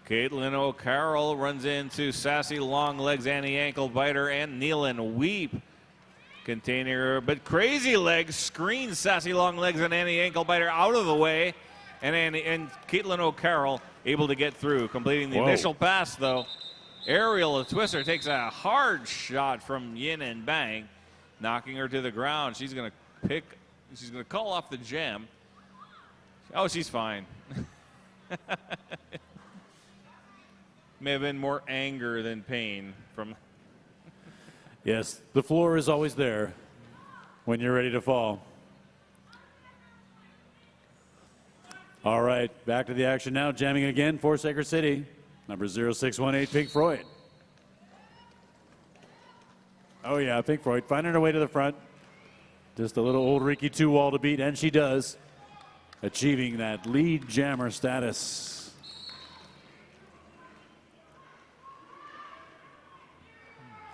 Caitlin O'Carroll runs into Sassy Long Legs, Annie Ankle Biter, and Nealon Weep. Container, but Crazy Legs screens Sassy Long Legs and Annie Ankle Biter out of the way. And Caitlin O'Carroll able to get through, completing the initial pass, though. Aerial, a twister, takes a hard shot from Yin and Bang, knocking her to the ground. She's going to call off the jam. Oh, she's fine. May have been more anger than pain from. Yes, the floor is always there when you're ready to fall. All right, back to the action now. Jamming again for Sacred City. Number 0618, Pink Floyd. Oh, yeah, Pink Floyd finding her way to the front. Just a little Auld Reekie 2-wall to beat, and she does, achieving that lead jammer status.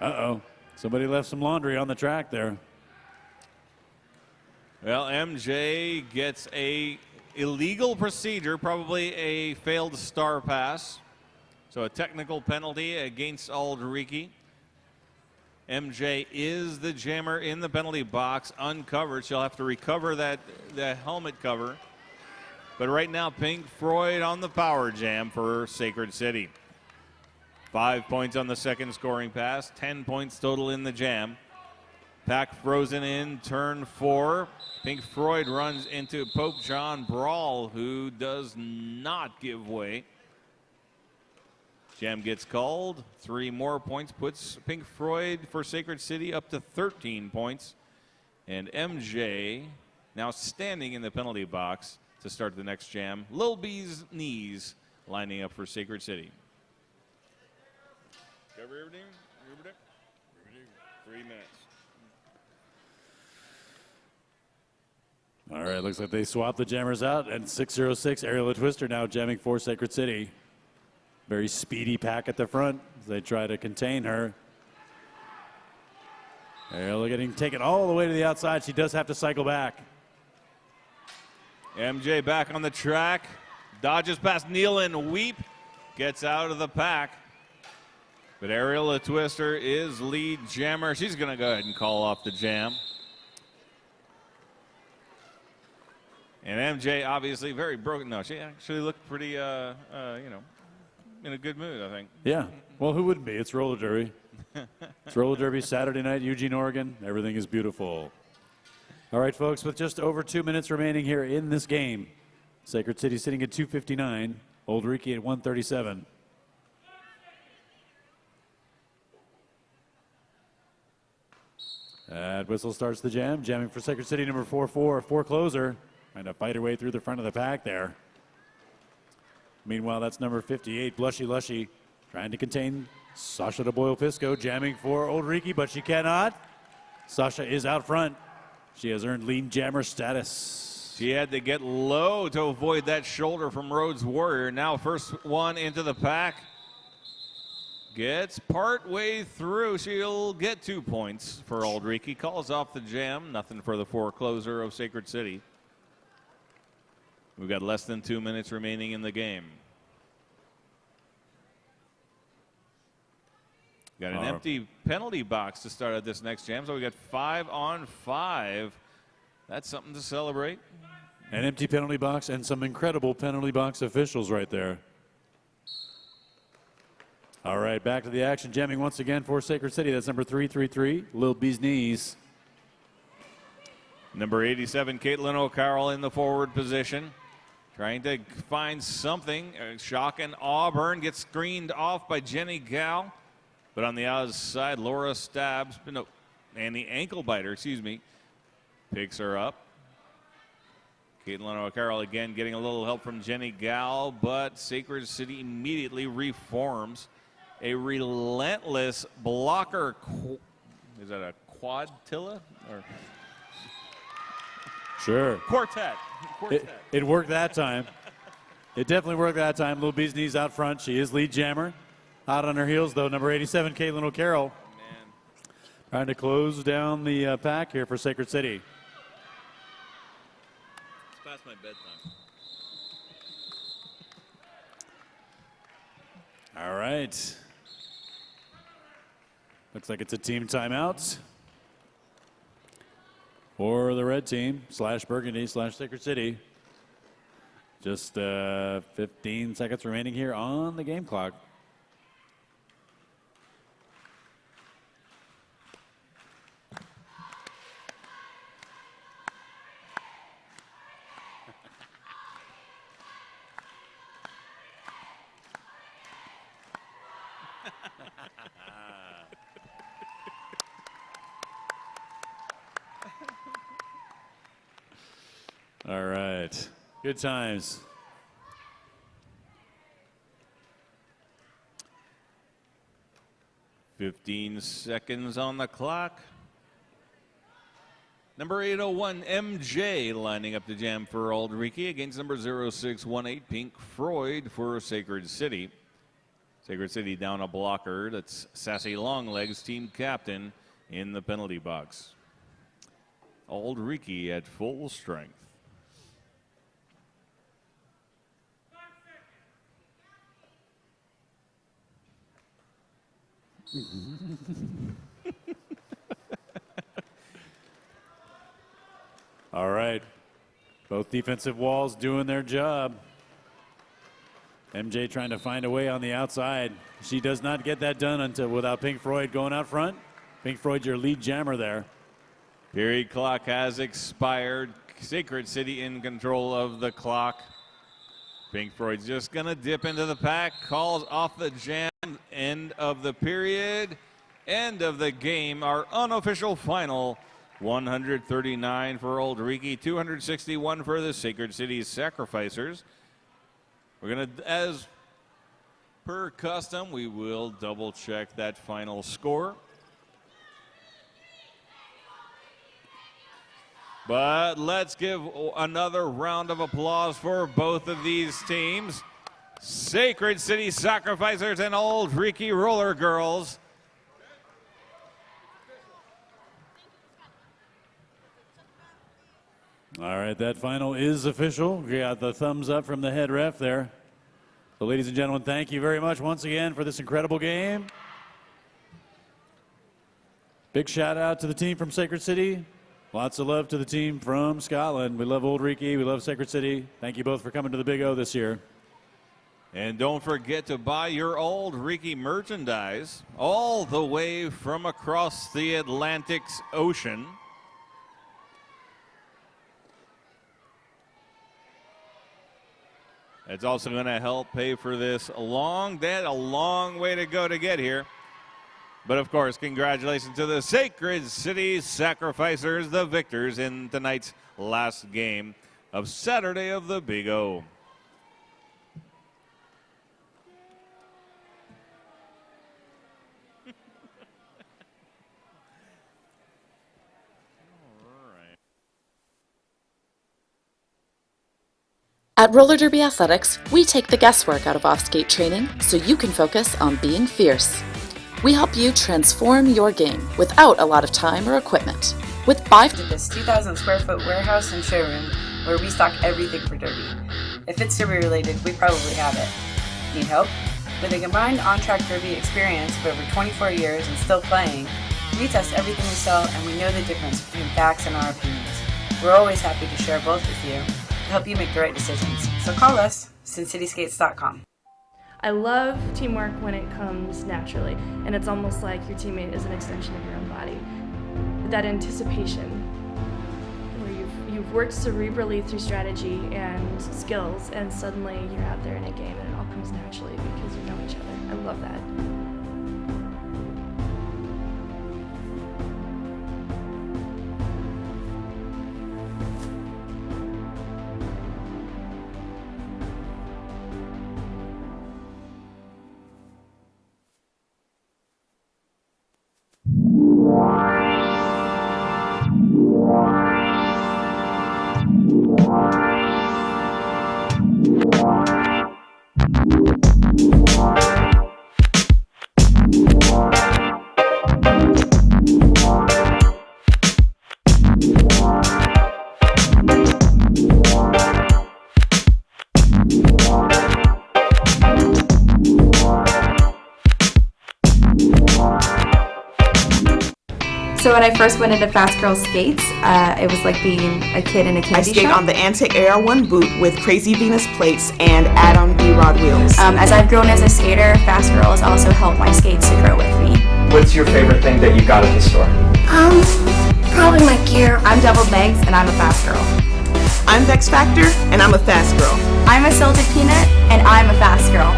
Uh-oh, somebody left some laundry on the track there. Well, MJ gets a illegal procedure, probably a failed star pass. So a technical penalty against Auld Reekie. MJ is the jammer in the penalty box, uncovered. She'll have to recover the helmet cover. But right now, Pink Floyd on the power jam for Sacred City. 5 points on the second scoring pass, 10 points total in the jam. Pack frozen in turn 4. Pink Floyd runs into Pope John Brawl, who does not give way. Jam gets called. 3 more points puts Pink Floyd for Sacred City up to 13 points. And MJ now standing in the penalty box to start the next jam. Lil B's knees lining up for Sacred City. 3 minutes. All right, looks like they swapped the jammers out, and 606 Aerial Twister now jamming for Sacred City. Very speedy Pack at the front as they try to contain her. Aerial getting taken all the way to the outside. She does have to cycle back. MJ back on the track. Dodges past Nealon Weep. Gets out of the Pack. But Aerial Twister is lead jammer. She's going to go ahead and call off the jam. And MJ obviously very broken. No, she actually looked pretty, in a good mood, I think. Yeah. Well, who wouldn't be? It's roller derby. It's roller derby Saturday night, Eugene, Oregon. Everything is beautiful. All right, folks, with just over 2 minutes remaining here in this game, Sacred City sitting at 259, Auld Reekie at 137. That whistle starts the jam. Jamming for Sacred City, number 4-4, forecloser. Trying to fight her way through the front of the pack there. Meanwhile, that's number 58, Blushy Lushy, trying to contain Sasha DeBoyle-Pisco, jamming for Auld Reekie, but she cannot. Sasha is out front. She has earned lead jammer status. She had to get low to avoid that shoulder from Rhodes Warrior. Now first one into the pack. Gets part way through. She'll get 2 points for Auld Reekie. Calls off the jam. Nothing for the forecloser of Sacred City. We've got less than 2 minutes remaining in the game. Got an empty penalty box to start at this next jam, so we got 5-on-5. That's something to celebrate. An empty penalty box and some incredible penalty box officials right there. All right, back to the action. Jamming once again for Sacred City. That's number 333, Lil B's Knees. Number 87, Caitlin O'Carroll in the forward position. Trying to find something. Shock and Auburn gets screened off by Jenny Gow. But on the outside, Laura Stabs, no, and the ankle biter, picks her up. Caitlin O'Carroll again getting a little help from Jenny Gow, but Sacred City immediately reforms. A relentless blocker. Is that a quadtilla? Or sure. Quartet. It worked that time. It definitely worked that time. Lil B's Knees out front. She is lead jammer. Out on her heels, though, number 87, Caitlin O'Carroll. Trying to close down the pack here for Sacred City. It's past my bedtime. All right. Looks like it's a team timeout for the red team / Burgundy / Sacred City. Just 15 seconds remaining here on the game clock. All right. Good times. $15 seconds on the clock. Number 801, MJ, lining up to jam for Auld Reekie against number 0618, Pink Freud for Sacred City. Sacred City down a blocker. That's Sassy Longlegs, team captain, in the penalty box. Auld Reekie at full strength. All right. Both defensive walls doing their job. MJ trying to find a way on the outside. She does not get that done without Pink Freud going out front. Pink Freud, your lead jammer there. Period clock has expired. Sacred City in control of the clock. Pink Freud's just going to dip into the pack. Calls off the jam. End of the period. End of the game. Our unofficial final. 139 for Auld Reekie, 261 for the Sacred City Sacrificers. We're going to, as per custom, we will double check that final score. But let's give another round of applause for both of these teams. Sacred City Sacrificers and Auld Reekie Roller Girls. All right, that final is official. We got the thumbs up from the head ref there. So, ladies and gentlemen, thank you very much once again for this incredible game. Big shout out to the team from Sacred City. Lots of love to the team from Scotland. We love Auld Reekie. We love Sacred City. Thank you both for coming to the Big O this year. And don't forget to buy your Auld Reekie merchandise all the way from across the Atlantic Ocean. It's also going to help pay for this a long way to go to get here. But of course, congratulations to the Sacred City Sacrificers, the victors in tonight's last game of Saturday of the Big O. At Roller Derby Athletics, we take the guesswork out of off-skate training so you can focus on being fierce. We help you transform your game without a lot of time or equipment. With this 2,000 square foot warehouse and showroom where we stock everything for derby. If it's derby related, we probably have it. Need help? With a combined on-track derby experience of over 24 years and still playing, we test everything we sell and we know the difference between facts and our opinions. We're always happy to share both with you to help you make the right decisions. So call us, SinCitySkates.com. I love teamwork when it comes naturally, and it's almost like your teammate is an extension of your own body. That anticipation, where you've worked cerebrally through strategy and skills, and suddenly you're out there in a game and it all comes naturally because you know each other. I love that. So when I first went into Fast Girl Skates, it was like being a kid in a candy I skate shop. on the Antic AR1 boot with Crazy Venus plates and add-on D-Rod wheels. As I've grown as a skater, Fast Girl has also helped my skates to grow with me. What's your favorite thing that you got at the store? Probably my gear. I'm Doubled Megs, and I'm a Fast Girl. I'm Vex Factor, and I'm a Fast Girl. I'm a Salted Peanut, and I'm a Fast Girl.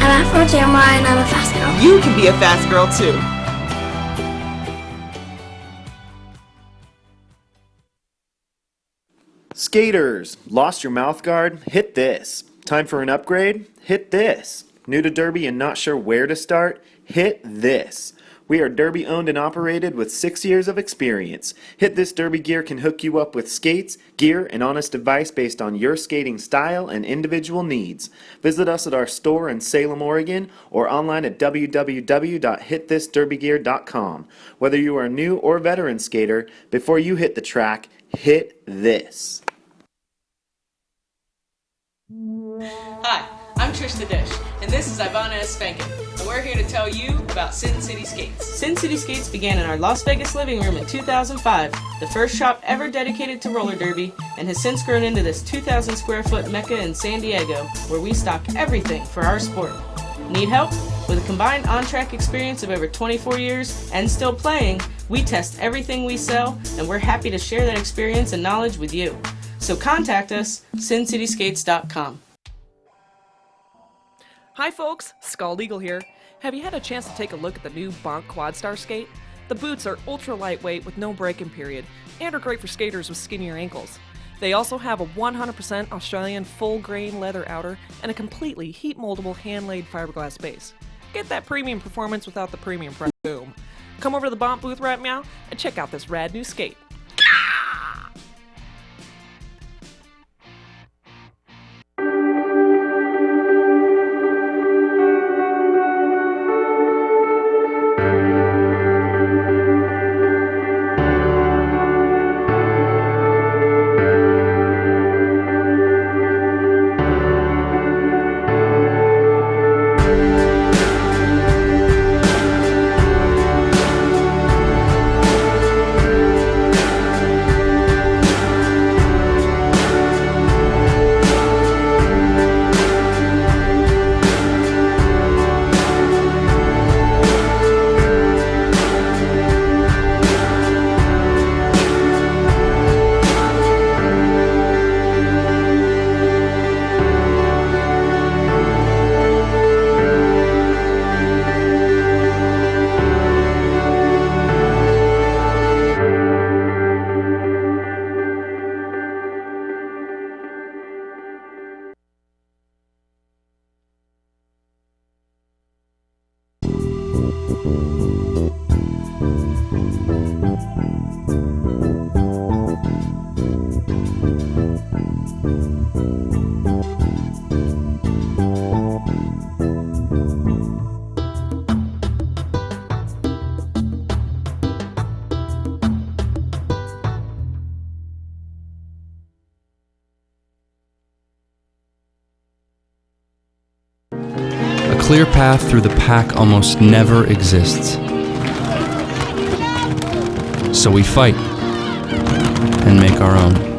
I'm Afro Jamrock, and I'm a fast girl. You can be a Fast Girl too. Skaters, lost your mouth guard? Hit this. Time for an upgrade? Hit this. New to Derby and not sure where to start? Hit this. We are Derby owned and operated with 6 years of experience. Hit This Derby Gear can hook you up with skates, gear, and honest advice based on your skating style and individual needs. Visit us at our store in Salem, Oregon, or online at www.hitthisderbygear.com. Whether you are a new or veteran skater, before you hit the track, hit this. Hi, I'm Trish the Dish, and this is Ivana Spankin, and we're here to tell you about Sin City Skates. Sin City Skates began in our Las Vegas living room in 2005, the first shop ever dedicated to roller derby, and has since grown into this 2,000 square foot mecca in San Diego, where we stock everything for our sport. Need help? With a combined on-track experience of over 24 years and still playing, we test everything we sell, and we're happy to share that experience and knowledge with you. So contact us, sincityskates.com. Hi folks, Scald Eagle here. Have you had a chance to take a look at the new Bonk Quadstar skate? The boots are ultra lightweight with no break-in period and are great for skaters with skinnier ankles. They also have a 100% Australian full-grain leather outer and a completely heat-moldable hand-laid fiberglass base. Get that premium performance without the premium price. Boom. Come over to the Bonk booth right now and check out this rad new skate. A clear path through the pack almost never exists. So we fight and make our own.